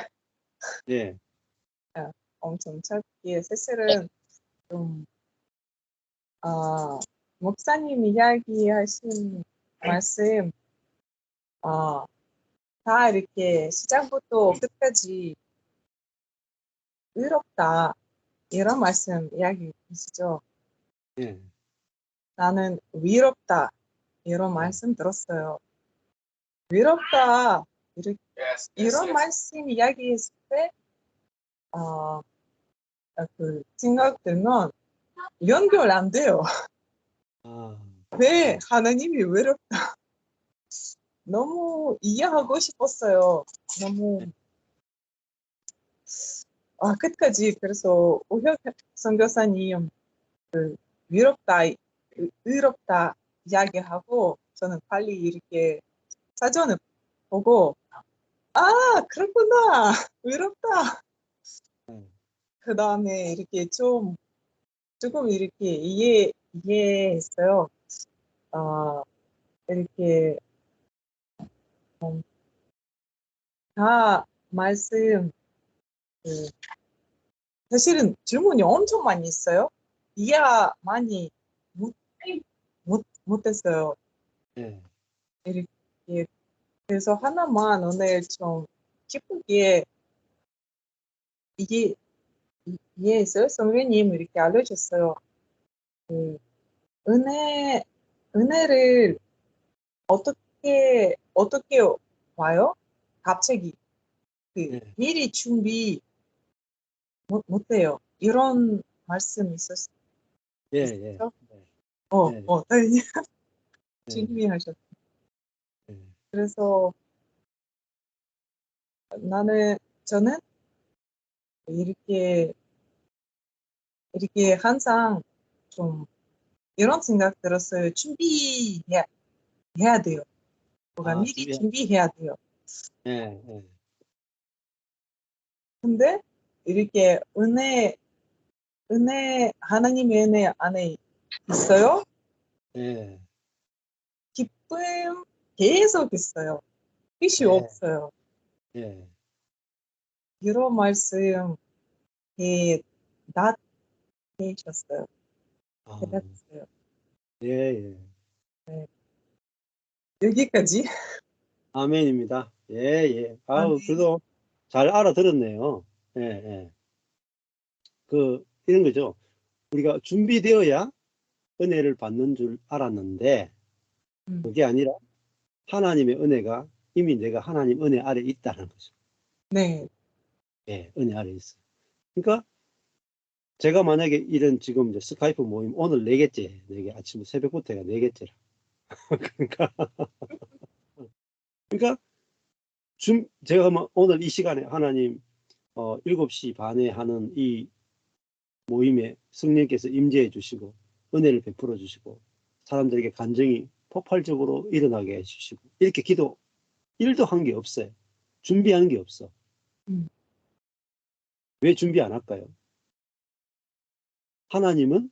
A: 예.
G: 엄청 짧게 사실은 좀 목사님 이야기하신 말씀 다 이렇게 시작부터 끝까지 의롭다 이런 말씀 이야기이시죠?
A: 예.
G: 나는 위롭다 이런 말씀 들었어요. 위롭다 이런 말씀 이야기했을 때 그 생각 들면 연결 안 돼요. 왜 하나님이 외롭다. 너무 이해하고 싶었어요. 너무 끝까지. 그래서 오혁 선교사님 그 위롭다, 의롭다 이야기하고 저는 빨리 이렇게 사전을 보고 그렇구나 위롭다. 그 다음에 이렇게 조금 이렇게 이해했어요. 이렇게 다 말씀 사실은 질문이 엄청 많이 있어요. 이해 많이 못했어요.
A: 예.
G: 이렇게 그래서 하나만 오늘 좀 기쁘게 이게 이해했어요. 성령님 이렇게 알려줬어요. 그 은혜를 어떻게 와요? 갑자기
A: 네.
G: 미리 준비 못해요. 이런 말씀 있었어요.
A: 예, 예. 네.
G: 네.
A: 네.
G: 준비하셨어요.
A: 네.
G: 그래서 저는 이렇게 항상 좀 이런 생각 들었어요. 준비해야 돼요. 뭐가 미리 준비해야 돼요.
A: 예, 예.
G: 근데 이렇게 하나님의 은혜 안에 있어요.
A: 예.
G: 기쁨 계속 있어요. 끝이
A: 예.
G: 없어요.
A: 예.
G: 이런 말씀 다 해주셨어요.
A: 아,
G: 해주셨어요.
A: 예, 예.
G: 여기까지.
A: 아멘입니다. 예, 예. 아우,
G: 아멘.
A: 그래도 잘 알아들었네요. 예, 예. 이런 거죠. 우리가 준비되어야 은혜를 받는 줄 알았는데, 그게 아니라 하나님의 은혜가 이미 내가 하나님 은혜 아래 있다는 거죠.
G: 네.
A: 예, 은혜 아래 있어. 그러니까 제가 만약에 이런 지금 이제 스카이프 모임 오늘 4개째, 4개 아침 새벽부터가 4개째라. 그러니까 제가 오늘 이 시간에 하나님 7시 반에 하는 이 모임에 성령께서 임재해 주시고 은혜를 베풀어 주시고 사람들에게 간증이 폭발적으로 일어나게 해 주시고 이렇게 기도 1도 한 게 없어요. 준비한 게 없어. 왜 준비 안 할까요? 하나님은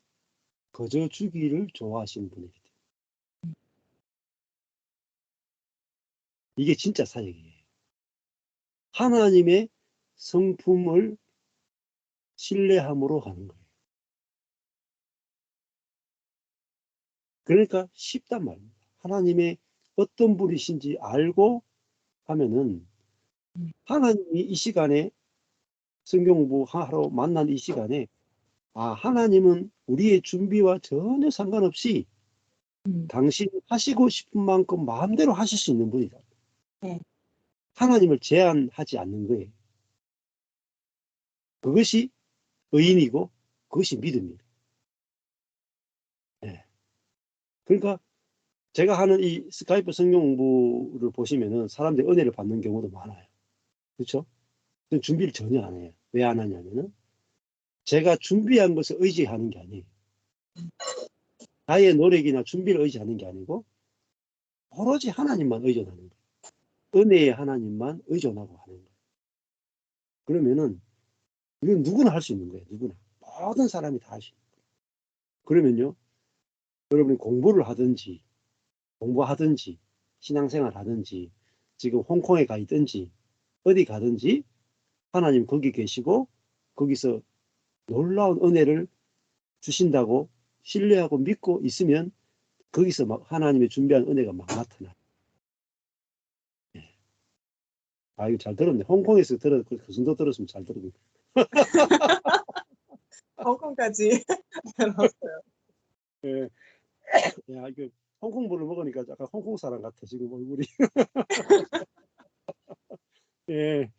A: 거저 주기를 좋아하시는 분이기 때문에. 이게 진짜 사역이에요. 하나님의 성품을 신뢰함으로 하는 거예요. 그러니까 쉽단 말입니다. 하나님의 어떤 분이신지 알고 하면은 하나님이 이 시간에 성경 공부하러 만난 이 시간에 하나님은 우리의 준비와 전혀 상관없이 당신이 하시고 싶은 만큼 마음대로 하실 수 있는 분이다.
G: 네.
A: 하나님을 제한하지 않는 거예요. 그것이 의인이고 그것이 믿음이에요. 네. 그러니까 제가 하는 이 스카이프 성경 공부를 보시면은 사람들이 은혜를 받는 경우도 많아요. 그렇죠? 준비를 전혀 안 해요. 왜 안 하냐면은 제가 준비한 것을 의지하는 게 아니에요. 나의 노력이나 준비를 의지하는 게 아니고 오로지 하나님만 의존하는 거예요. 은혜의 하나님만 의존하고 하는 거예요. 그러면은 이건 누구나 할 수 있는 거예요. 누구나. 모든 사람이 다 할 수 있는 거예요. 그러면요. 여러분이 공부를 하든지 공부하든지 신앙생활 하든지 지금 홍콩에 가 있든지 어디 가든지 하나님 거기 계시고 거기서 놀라운 은혜를 주신다고 신뢰하고 믿고 있으면 거기서 막 하나님의 준비한 은혜가 막 나타나요. 네. 이거 잘 들었네. 홍콩에서 그 정도 들었으면 잘 들었네.
G: 홍콩까지 들었어요.
A: 예. 야, 이거 홍콩물을 먹으니까 약간 홍콩 사람 같아, 지금 얼굴이. 예.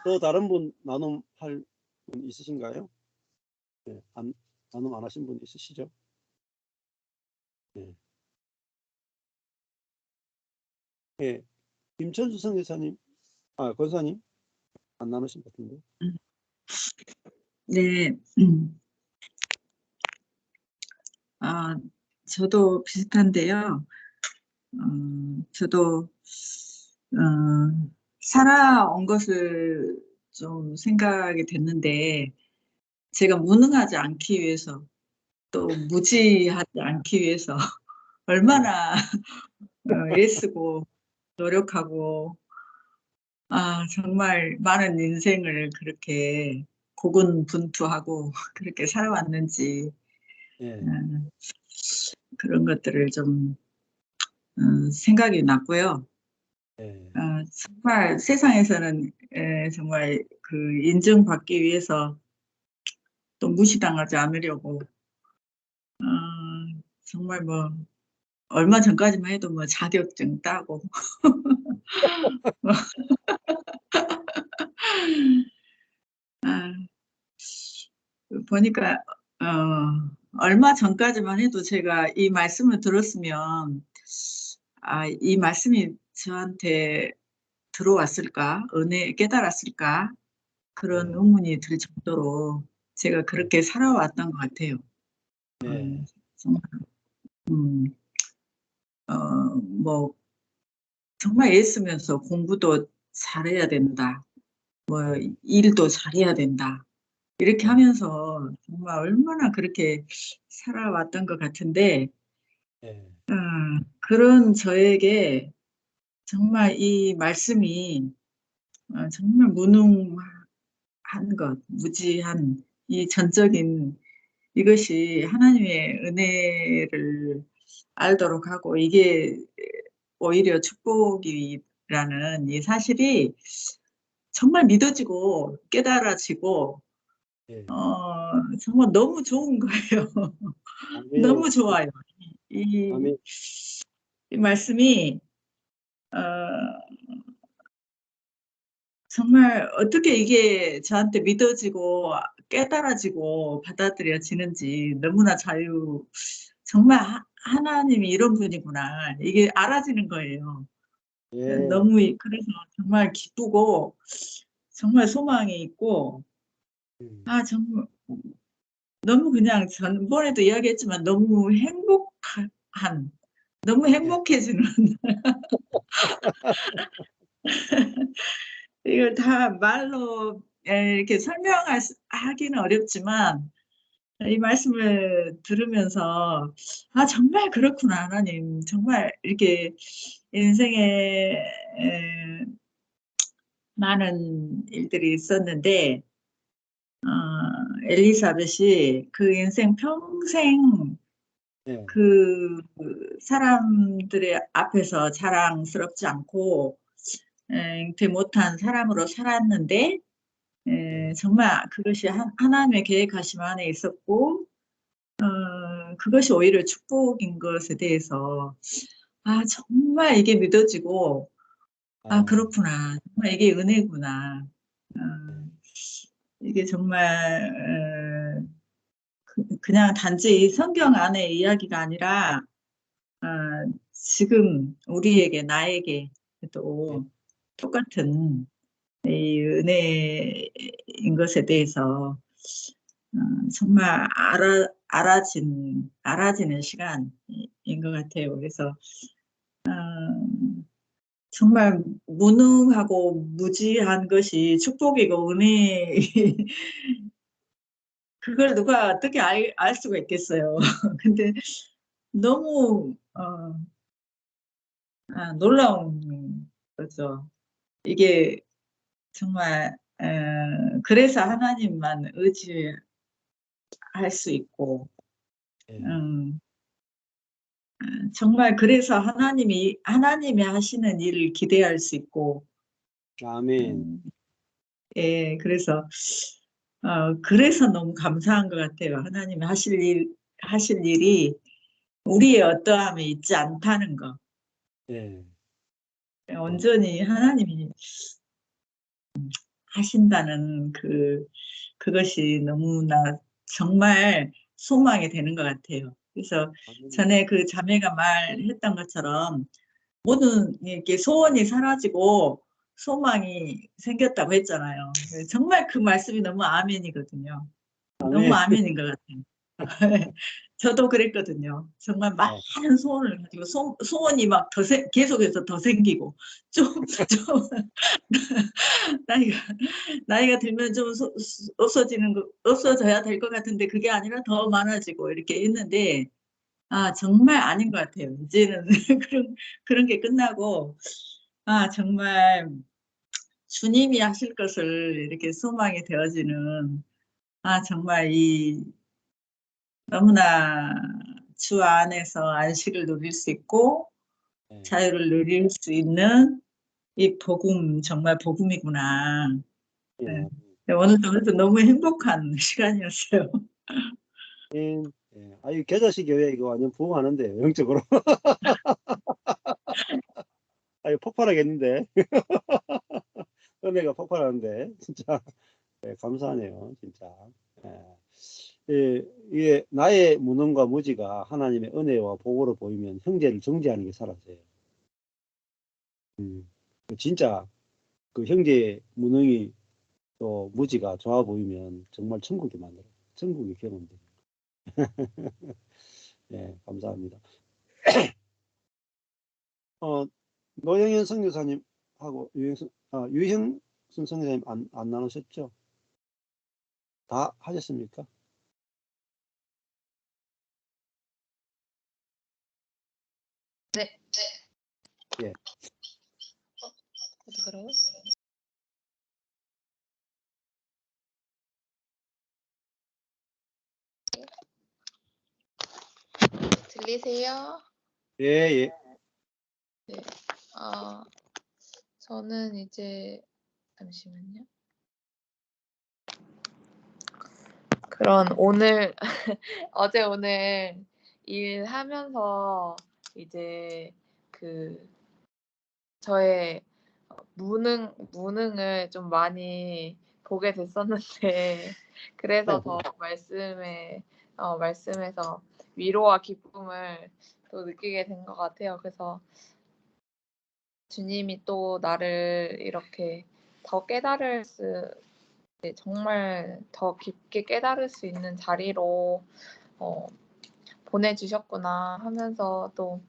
A: 또 다른 분 나눔할 분 있으신가요? 예. 나눔 안 하신 분 있으시죠? 예. 예. 김천수 선교사님, 권사님 안 나누신 것 같은데.
H: 네. 저도 비슷한데요. 저도 살아온 것을 좀 생각이 됐는데 제가 무능하지 않기 위해서 또 무지하지 않기 위해서 얼마나 애쓰고 노력하고 정말 많은 인생을 그렇게 고군분투하고 그렇게 살아왔는지
A: 예.
H: 그런 것들을 좀 생각이 났고요.
A: 예.
H: 정말 세상에서는 정말 그 인정받기 위해서 또 무시당하지 않으려고 정말 뭐 얼마 전까지만 해도 뭐 자격증 따고 아, 보니까 얼마 전까지만 해도 제가 이 말씀을 들었으면 이 말씀이 저한테 들어왔을까? 은혜 깨달았을까? 그런
A: 네.
H: 의문이 들 정도로 제가 그렇게 살아왔던 것 같아요.
A: 예.
H: 정말 뭐 정말 애쓰면서 공부도 잘해야 된다. 뭐 일도 잘해야 된다. 이렇게 하면서 정말 얼마나 그렇게 살아왔던 것 같은데
A: 예.
H: 그런 저에게 정말 이 말씀이 정말 무능한 것, 무지한 이 전적인 이것이 하나님의 은혜를 알도록 하고 이게 오히려 축복이라는 이 사실이 정말 믿어지고 깨달아지고
A: 예.
H: 정말 너무 좋은 거예요.
A: 아멘.
H: 너무 좋아요. 이,
A: 아멘.
H: 이 말씀이 정말 어떻게 이게 저한테 믿어지고 깨달아지고 받아들여지는지 너무나 정말 하나님이 이런 분이구나. 이게 알아지는 거예요.
A: 예.
H: 너무 그래서 정말 기쁘고 정말 소망이 있고 정말 너무 그냥 전번에도 이야기했지만 너무 너무 행복해지는 이걸 다 말로 이렇게 설명하기는 어렵지만 이 말씀을 들으면서 정말 그렇구나 하나님 정말 이렇게 인생에 많은 일들이 있었는데 엘리사벳이 그 인생 평생
A: 예.
H: 그 사람들의 앞에서 자랑스럽지 않고 잉태 못한 사람으로 살았는데 정말 그것이 하나님의 계획하심 안에 있었고 그것이 오히려 축복인 것에 대해서 정말 이게 믿어지고 그렇구나 정말 이게 은혜구나 이게 정말 그냥 단지 이 성경 안의 이야기가 아니라 지금 우리에게 나에게 또 똑같은 이 은혜인 것에 대해서 정말 알아지는 시간인 것 같아요. 그래서 정말 무능하고 무지한 것이 축복이고 은혜 그걸 누가 어떻게 알 수가 있겠어요. 근데 너무 놀라운 거죠. 이게 정말 그래서 하나님만 의지할 수 있고
A: 예.
H: 정말 그래서 하나님이 하시는 일을 기대할 수 있고
A: 아멘.
H: 예, 그래서 너무 감사한 것 같아요. 하나님이 하실 일이 우리의 어떠함에 있지 않다는 거.
A: 예.
H: 온전히 하나님이 하신다는 그것이 너무나 정말 소망이 되는 것 같아요. 그래서 전에 그 자매가 말했던 것처럼 모든 이렇게 소원이 사라지고 소망이 생겼다고 했잖아요. 정말 그 말씀이 너무 아멘이거든요. 너무
A: 아멘.
H: 아멘인 것 같아요. 저도 그랬거든요. 정말 많은 소원을 가지고 소원이 막 계속해서 더 생기고 좀 나이가 들면 좀 없어져야 될 것 같은데 그게 아니라 더 많아지고 이렇게 했는데 정말 아닌 것 같아요. 이제는 그런 게 끝나고 정말 주님이 하실 것을 이렇게 소망이 되어지는 정말 너무나 주 안에서 안식을 누릴 수 있고
A: 네.
H: 자유를 누릴 수 있는 이 복음, 정말 복음이구나. 네. 오늘도 너무 행복한 시간이었어요.
A: 아유, 겨자씨 교회 이거 완전 부흥하는데, 영적으로. 아유, 폭발하겠는데. 은혜가 폭발하는데, 진짜. 네, 감사하네요, 진짜. 이게 나의 무능과 무지가 하나님의 은혜와 복으로 보이면 형제를 정죄하는 게 사라져요. 진짜 그 형제의 무능이 또 무지가 좋아 보이면 정말 천국이 만들어요. 천국이 경험돼요. 네, 감사합니다. 노영현 선교사님하고 유형순 선교사님 안 나누셨죠? 다 하셨습니까?
I: 네.
A: 예.
I: 어떡하라고? 들리세요?
A: 예, 예.
I: 네. 저는 이제 잠시만요. 그런 오늘 어제 오늘 일하면서 이제 그 저의 무능을 좀 많이 보게 됐었는데 그래서 더 말씀에서 위로와 기쁨을 또 느끼게 된 것 같아요. 그래서 주님이 또 나를 이렇게 더 정말 더 깊게 깨달을 수 있는 자리로 보내주셨구나 하면서 또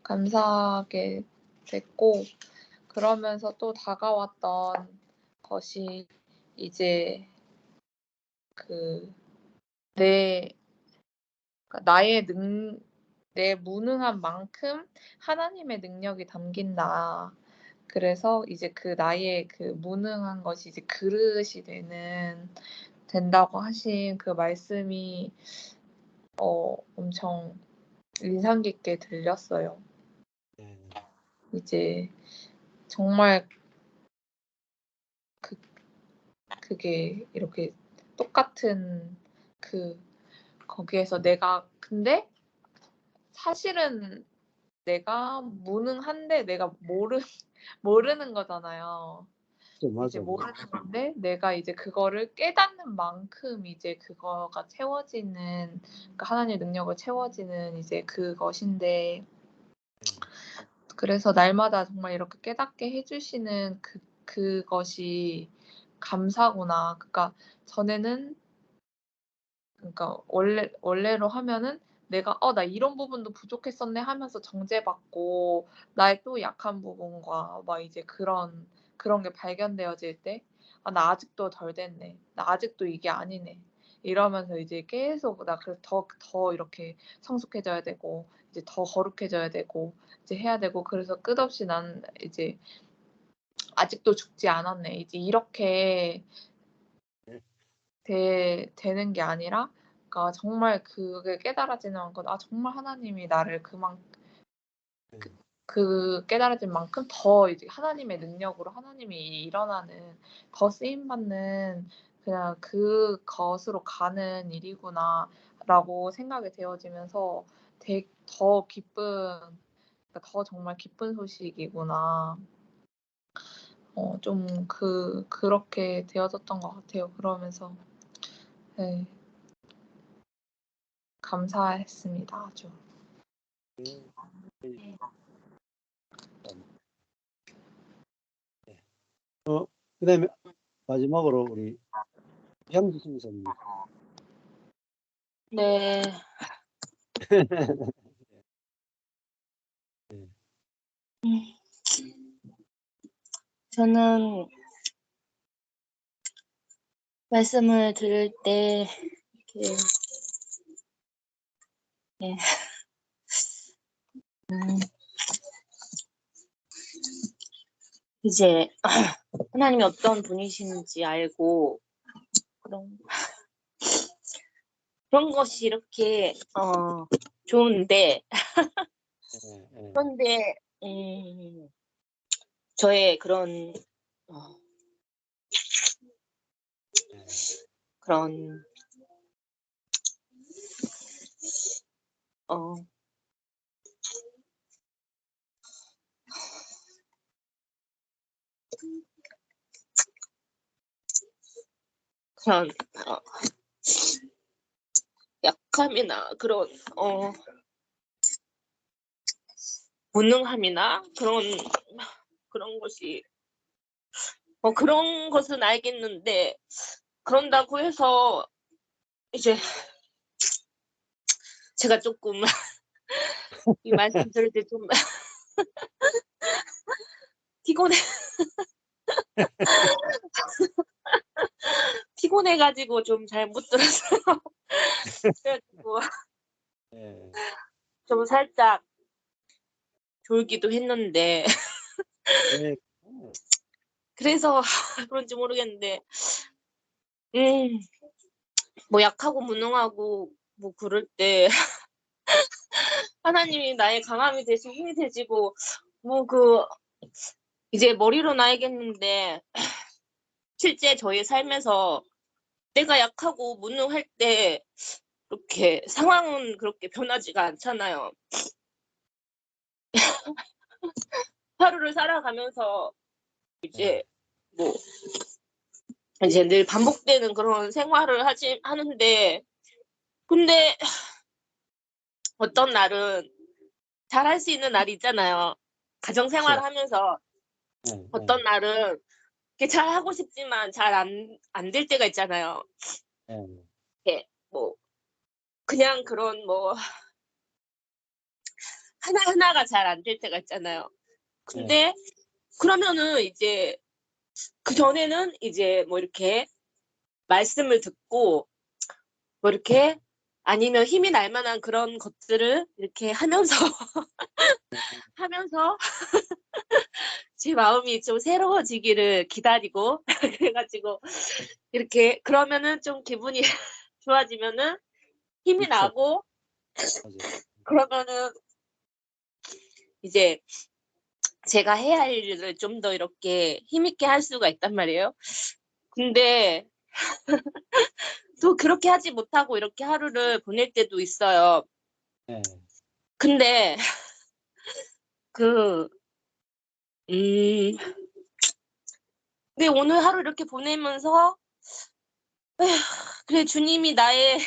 I: 감사하게 됐고, 그러면서 또 다가왔던 것이 이제 내 무능한 만큼 하나님의 능력이 담긴다. 그래서 이제 나의 무능한 것이 이제 그릇이 된다고 하신 그 말씀이 엄청 인상 깊게 들렸어요. 이제 정말 그게 이렇게 똑같은 거기에서 근데 사실은 내가 무능한데 내가 모르는 거잖아요. 이제 모르는 건데 내가 이제 그거를 깨닫는 만큼 이제 그거가 채워지는, 그러니까 하나님의 능력을 채워지는 이제 그것인데, 그래서 날마다 정말 이렇게 깨닫게 해주시는 그것이 감사구나. 그러니까 전에는, 그러니까 원래로 하면은 내가 나 이런 부분도 부족했었네 하면서 정죄받고 나의 또 약한 부분과 막 이제 그런 게 발견되어질 때 나 아직도 덜 됐네. 나 아직도 이게 아니네. 이러면서 이제 계속 나 그래서 더 이렇게 성숙해져야 되고 이제 더 거룩해져야 되고 이제 해야 되고, 그래서 끝없이 난 이제 아직도 죽지 않았네. 이제 이렇게 되는 게 아니라, 그러니까 정말 그게 깨달아지는 건 정말 하나님이 나를 그 깨달아진 만큼 더 이제 하나님의 능력으로 하나님이 일어나는, 더 쓰임 받는 그냥 그것으로 가는 일이구나라고 생각이 되어지면서 더 그러니까 더 정말 기쁜 소식이구나. 좀 그렇게 되어졌던 것 같아요. 그러면서 네. 감사했습니다. 아주.
A: 그다음에 마지막으로 우리 향수 선생님.
J: 네. 저는 말씀을 들을 때 이렇게 이제 하나님이 어떤 분이신지 알고 그런 것이 이렇게 좋은데
A: 예.
J: 그런데 저의 그런
A: 예.
J: 그런 어 그런 약함이나 그런 무능함이나 그런 것이 그런 것은 알겠는데 그런다고 해서 이제 제가 조금 이 말씀 들을 때 좀 피곤해가지고 좀 잘 못 들었어요. 그래가지고
A: 예.
J: 좀 살짝 졸기도 했는데
A: 예.
J: 그래서 그런지 모르겠는데 뭐 약하고 무능하고 뭐 그럴 때 하나님이 나의 강함이 되시고 힘이 되시고 뭐 이제 머리로는 알겠는데 실제 저의 삶에서 내가 약하고 무능할 때 그렇게 상황은 그렇게 변하지가 않잖아요. 하루를 살아가면서 이제 뭐 이제 늘 반복되는 그런 생활을 하는데 근데 어떤 날은 잘할 수 있는 날이 있잖아요. 가정생활을 하면서 어떤 날은 이렇게 잘 하고 싶지만 잘 안 될 때가 있잖아요. 이렇게 뭐 그냥 그런 뭐 하나하나가 잘 안 될 때가 있잖아요. 근데 그러면은 이제 그전에는 이제 뭐 이렇게 말씀을 듣고 뭐 이렇게 아니면 힘이 날 만한 그런 것들을 이렇게 하면서 제 마음이 좀 새로워지기를 기다리고 그래가지고 이렇게 그러면은 좀 기분이 좋아지면은 힘이
A: 그쵸.
J: 나고
A: 맞아요.
J: 그러면은 이제 제가 해야 할 일을 좀 더 이렇게 힘있게 할 수가 있단 말이에요. 근데 또 그렇게 하지 못하고 이렇게 하루를 보낼 때도 있어요.
A: 예.
J: 근데 근데 오늘 하루 이렇게 보내면서 에휴, 그래 주님이 나의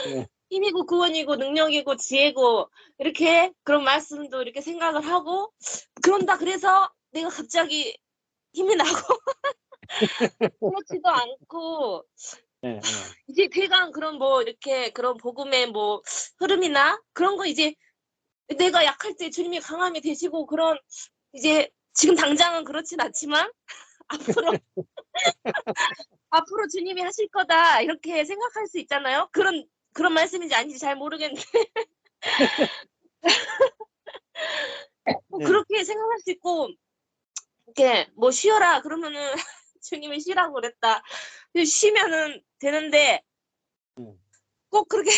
A: 예.
J: 힘이고 구원이고 능력이고 지혜고 이렇게 그런 말씀도 이렇게 생각을 하고 그런다 그래서 내가 갑자기 힘이 나고 그렇지도 않고
A: 예.
J: 이제 대강 그런 뭐 이렇게 그런 복음의 뭐 흐름이나 그런 거 이제 내가 약할 때 주님이 강함이 되시고 그런 이제 지금 당장은 그렇진 않지만 앞으로 주님이 하실 거다 이렇게 생각할 수 있잖아요. 그런 말씀인지 아닌지 잘 모르겠는데 뭐
A: 예.
J: 그렇게 생각할 수 있고 이렇게 뭐 쉬어라 그러면은 주님이 쉬라고 그랬다. 쉬면은 되는데 꼭 그렇게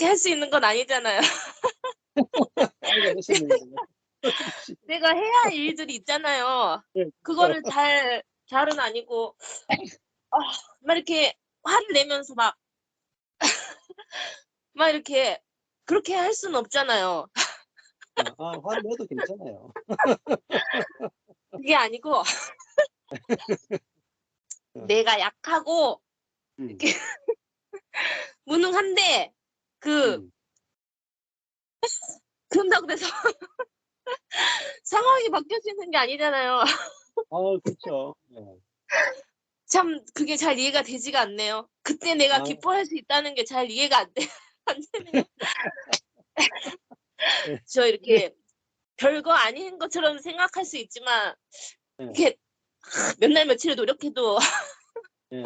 J: 할 수 있는 건 아니잖아요.
A: 아이고 멋있네요.
J: 내가 해야 할 일들이 있잖아요.
A: 예.
J: 그거를 잘은 아니고 막 이렇게 화를 내면서 막 이렇게 그렇게 할 수는 없잖아요.
A: 화를 내도 괜찮아요.
J: 그게 아니고 내가 약하고 이렇게 무능한데 그런다고 해서 상황이 바뀌어지는 게 아니잖아요.
A: 그렇죠. 예.
J: 참 그게 잘 이해가 되지가 않네요. 그때 내가 기뻐할 수 있다는 게 잘 이해가 안 되네요. 저 이렇게 별거 아닌 것처럼 생각할 수 있지만 이렇게 몇 날 며칠을 노력해도
A: 예.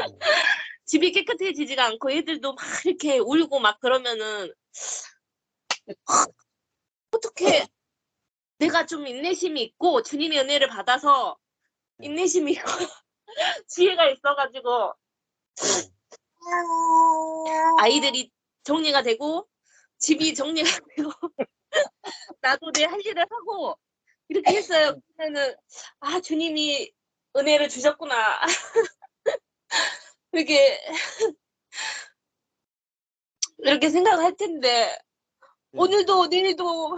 J: 집이 깨끗해지지가 않고 애들도 막 이렇게 울고 막 그러면은 어떻게 내가 좀 인내심이 있고 주님의 은혜를 받아서 인내심이 있고 지혜가 있어가지고 아이들이 정리가 되고 집이 정리가 되고 나도 내 할 일을 하고 이렇게 했어요. 그러면은 아 주님이 은혜를 주셨구나. 이렇게 생각을 할 텐데 오늘도 내일도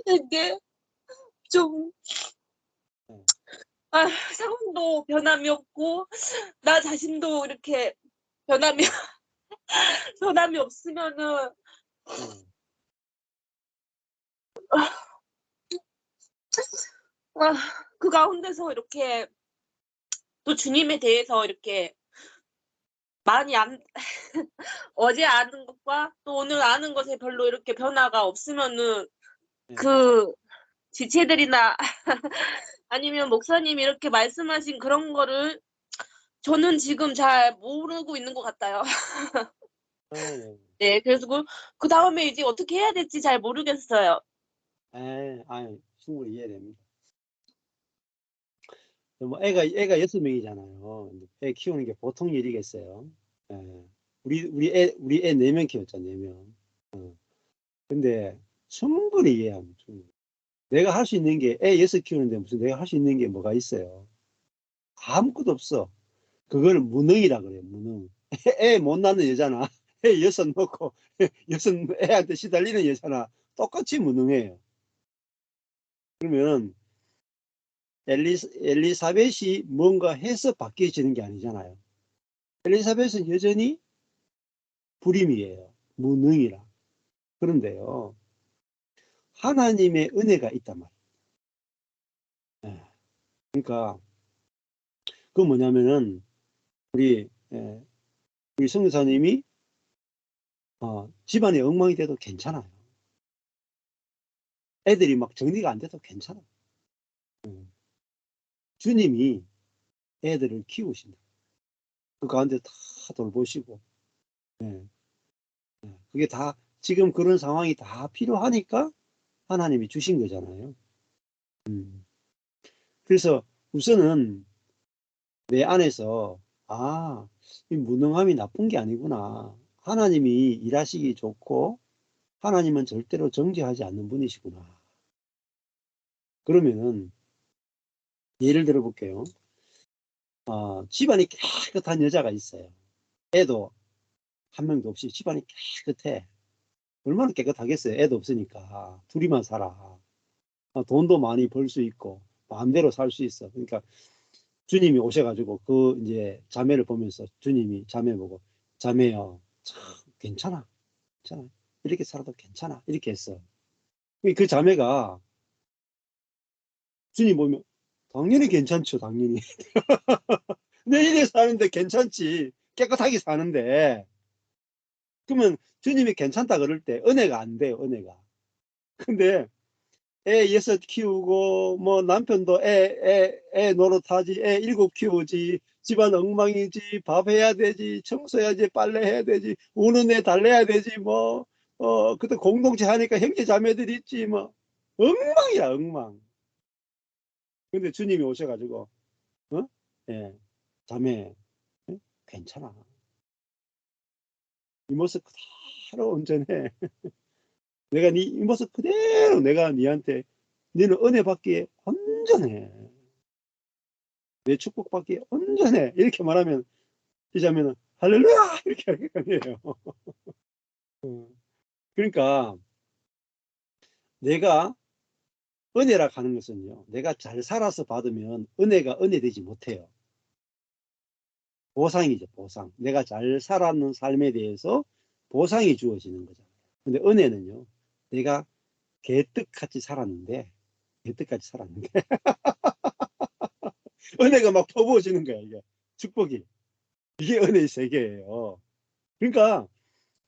J: 이게 좀 상황도 변함이 없고 나 자신도 이렇게 변함이 없으면은 그 가운데서 이렇게 또 주님에 대해서 이렇게 많이 어제 아는 것과 또 오늘 아는 것에 별로 이렇게 변화가 없으면은 그 지체들이나 아니면 목사님이 이렇게 말씀하신 그런 거를 저는 지금 잘 모르고 있는 것 같아요. 네, 그래서 그 다음에 이제 어떻게 해야 될지 잘 모르겠어요.
A: 충분히 이해됩니다. 뭐 애가 6명이잖아요. 애 키우는 게 보통 일이겠어요. 우리 애 4명 키웠잖아, 4명. 근데 충분히 이해합니다. 내가 할 수 있는 게 애 6 키우는데 무슨 내가 할 수 있는 게 뭐가 있어요? 아무것도 없어. 그걸 무능이라 그래요, 무능. 애 못 낳는 여자나 애 6 놓고 6 애한테 시달리는 여자나 똑같이 무능해요. 그러면 엘리사벳이 뭔가 해서 바뀌어지는 게 아니잖아요. 엘리사벳은 여전히 불임이에요. 무능이라. 그런데요, 하나님의 은혜가 있단 말이에요. 그러니까 그 뭐냐면은 우리 성교사님이 집안이 엉망이 돼도 괜찮아요. 애들이 막 정리가 안 돼도 괜찮아요. 주님이 애들을 키우신다. 그 가운데 다 돌보시고, 그게 다 지금 그런 상황이 다 필요하니까 하나님이 주신 거잖아요. 그래서 우선은 내 안에서 이 무능함이 나쁜 게 아니구나. 하나님이 일하시기 좋고 하나님은 절대로 정죄하지 않는 분이시구나. 그러면은 예를 들어 볼게요. 집안이 깨끗한 여자가 있어요. 애도 한 명도 없이 집안이 깨끗해. 얼마나 깨끗하겠어요. 애도 없으니까. 둘이만 살아. 돈도 많이 벌 수 있고 마음대로 살 수 있어. 그러니까 주님이 오셔가지고 그 이제 자매를 보면서 주님이 자매 보고 자매요, 참 괜찮아. 이렇게 살아도 괜찮아. 이렇게 했어. 그 자매가 주님 보면 당연히 괜찮죠. 당연히. 내 일에 사는데 괜찮지. 깨끗하게 사는데. 그러면 주님이 괜찮다 그럴 때 은혜가 안 돼요. 은혜가. 근데 애 6 키우고 뭐 남편도 애 노릇하지, 애 7 키우지, 집안 엉망이지, 밥 해야 되지, 청소해야지, 빨래 해야 되지, 우는 애 달래야 되지, 그때 공동체 하니까 형제 자매들이 있지, 엉망이야, 엉망. 근데 주님이 오셔가지고 자매, 괜찮아. 이 모습 그대로 온전해. 내가 이 모습 그대로 내가 니한테 너는 은혜 받기에 온전해. 내 축복 받기에 온전해. 이렇게 말하면 이 자매는 할렐루야 이렇게 할 거예요. 그러니까 내가 은혜라 하는 것은요, 내가 잘 살아서 받으면 은혜가 은혜 되지 못해요. 보상이죠, 보상. 내가 잘 살았는 삶에 대해서 보상이 주어지는 거잖아요. 근데 은혜는요, 내가 개떡같이 살았는데 은혜가 막 퍼부어지는 거야. 이게 축복이. 이게 은혜의 세계예요. 그러니까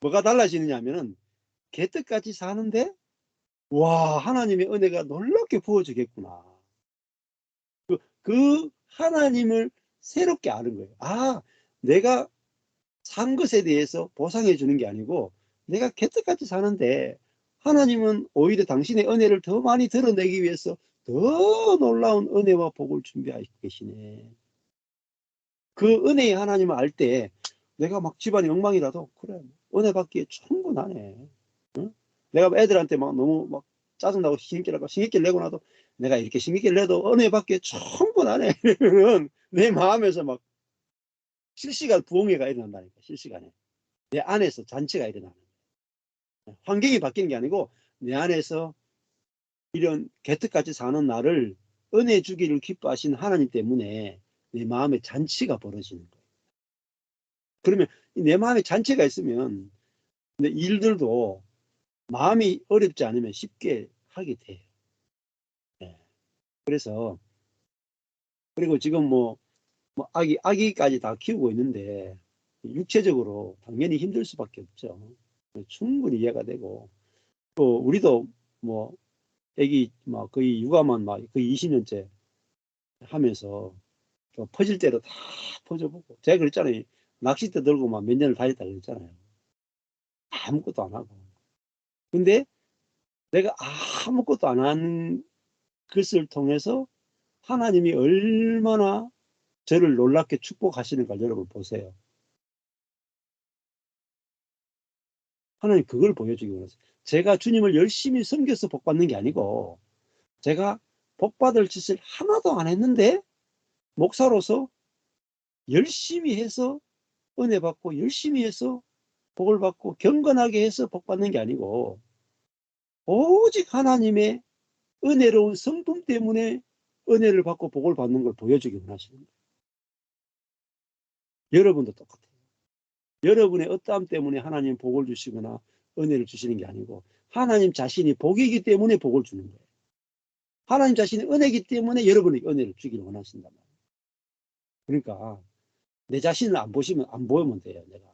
A: 뭐가 달라지느냐 하면은 개떡같이 사는데 와, 하나님의 은혜가 놀랍게 부어지겠구나. 그 하나님을 새롭게 아는 거예요. 내가 산 것에 대해서 보상해 주는 게 아니고 내가 개떡같이 사는데 하나님은 오히려 당신의 은혜를 더 많이 드러내기 위해서 더 놀라운 은혜와 복을 준비하고 계시네. 그 은혜의 하나님을 알 때 내가 막 집안이 엉망이라도 그래 은혜 받기에 충분하네. 응? 내가 애들한테 막 너무 막 짜증나고 신경질 내고 나도 내가 이렇게 신경질 내도 은혜 받기에 충분하네. 이러면 내 마음에서 막 실시간 부흥회가 일어난다니까. 실시간에 내 안에서 잔치가 일어나는 거야. 환경이 바뀌는 게 아니고 내 안에서 이런 개특같이 사는 나를 은혜 주기를 기뻐하신 하나님 때문에 내 마음에 잔치가 벌어지는 거예요. 그러면 내 마음에 잔치가 있으면 내 일들도 마음이 어렵지 않으면 쉽게 하게 돼요. 네. 그래서 그리고 지금 뭐 아기까지 다 키우고 있는데 육체적으로 당연히 힘들 수밖에 없죠. 충분히 이해가 되고 또 우리도 뭐 아기 막 거의 육아만 막 거의 20년째 하면서 퍼질 대로 다 퍼져보고 제가 그랬잖아요. 낚싯대 들고 막 몇 년을 다녔다 그랬잖아요. 아무것도 안 하고. 근데 내가 아무것도 안 하는 것을 통해서 하나님이 얼마나 저를 놀랍게 축복하시는가 여러분 보세요. 하나님 그걸 보여주기 원해서 제가 주님을 열심히 섬겨서 복 받는 게 아니고 제가 복 받을 짓을 하나도 안 했는데 목사로서 열심히 해서 은혜 받고 열심히 해서 복을 받고 경건하게 해서 복 받는 게 아니고 오직 하나님의 은혜로운 성품 때문에 은혜를 받고 복을 받는 걸 보여주기 원하시는 거예요. 여러분도 똑같아요. 여러분의 어떠함 때문에 하나님 복을 주시거나 은혜를 주시는 게 아니고 하나님 자신이 복이기 때문에 복을 주는 거예요. 하나님 자신이 은혜이기 때문에 여러분에게 은혜를 주기를 원하신단 말이에요. 그러니까 내 자신을 안 보이면 돼요. 내가.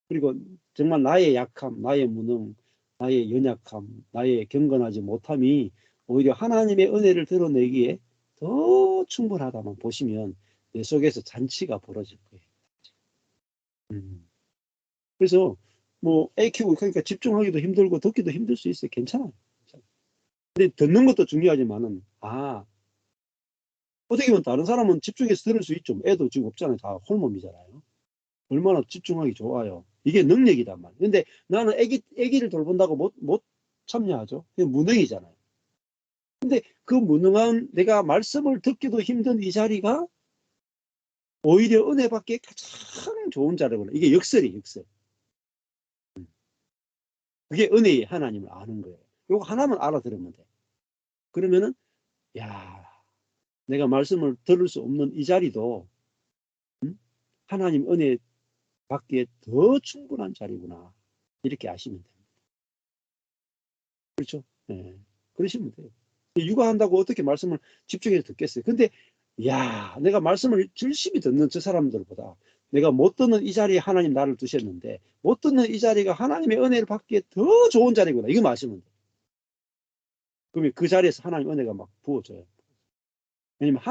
A: 그리고 정말 나의 약함, 나의 무능, 나의 연약함, 나의 경건하지 못함이 오히려 하나님의 은혜를 드러내기에 더 충분하다만 보시면 내 속에서 잔치가 벌어질 거예요. 그래서 뭐 애 키우고 그러니까 집중하기도 힘들고 듣기도 힘들 수 있어요. 괜찮아요. 근데 듣는 것도 중요하지만은 어떻게 보면 다른 사람은 집중해서 들을 수 있죠. 애도 지금 없잖아요. 다 홀몸이잖아요. 얼마나 집중하기 좋아요. 이게 능력이단 말이에요. 근데 나는 애기를 돌본다고 못 참여하죠. 그게 무능이잖아요. 근데 그 무능한 내가 말씀을 듣기도 힘든 이 자리가 오히려 은혜 받기에 가장 좋은 자리구나. 이게 역설이 역설. 그게 은혜의 하나님을 아는 거예요. 요거 하나만 알아들으면 돼. 그러면은 야 내가 말씀을 들을 수 없는 이 자리도 하나님 은혜 받기에 더 충분한 자리구나. 이렇게 아시면 됩니다. 그렇죠? 네. 그러시면 돼요. 육아한다고 어떻게 말씀을 집중해서 듣겠어요? 근데 야 내가 말씀을 열심히 듣는 저 사람들보다 내가 못 듣는 이 자리에 하나님 나를 두셨는데 못 듣는 이 자리가 하나님의 은혜를 받기에 더 좋은 자리구나. 이거 아시면 돼요. 그러면 그 자리에서 하나님 은혜가 막 부어져요. 왜냐면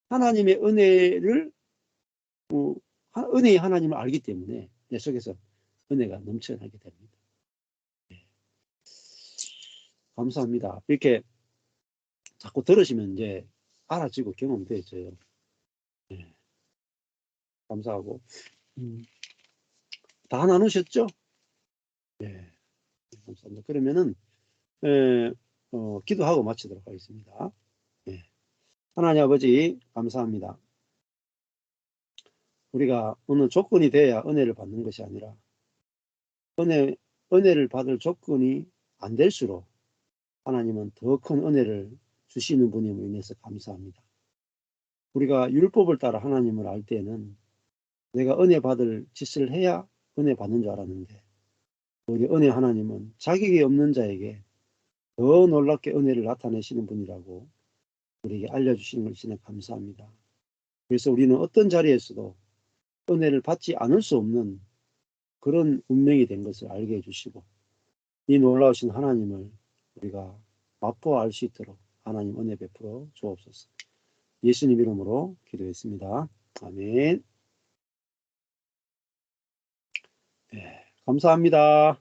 A: 하나님의 은혜를 은혜의 하나님을 알기 때문에 내 속에서 은혜가 넘쳐나게 됩니다. 네. 감사합니다. 이렇게 자꾸 들으시면 이제 알아지고 경험되어져요. 네. 감사하고 다 나누셨죠? 네. 감사합니다. 그러면은 기도하고 마치도록 하겠습니다. 네. 하나님 아버지 감사합니다. 우리가 어느 조건이 돼야 은혜를 받는 것이 아니라 은혜를 받을 조건이 안 될수록 하나님은 더 큰 은혜를 주시는 분임을 인해서 감사합니다. 우리가 율법을 따라 하나님을 알 때는 내가 은혜 받을 짓을 해야 은혜 받는 줄 알았는데 우리 은혜 하나님은 자격이 없는 자에게 더 놀랍게 은혜를 나타내시는 분이라고 우리에게 알려주시는 것이 감사합니다. 그래서 우리는 어떤 자리에서도 은혜를 받지 않을 수 없는 그런 운명이 된 것을 알게 해주시고 이 놀라우신 하나님을 우리가 맛보아 알 수 있도록 하나님 은혜 베풀어 주옵소서. 예수님 이름으로 기도했습니다. 아멘. 네, 감사합니다.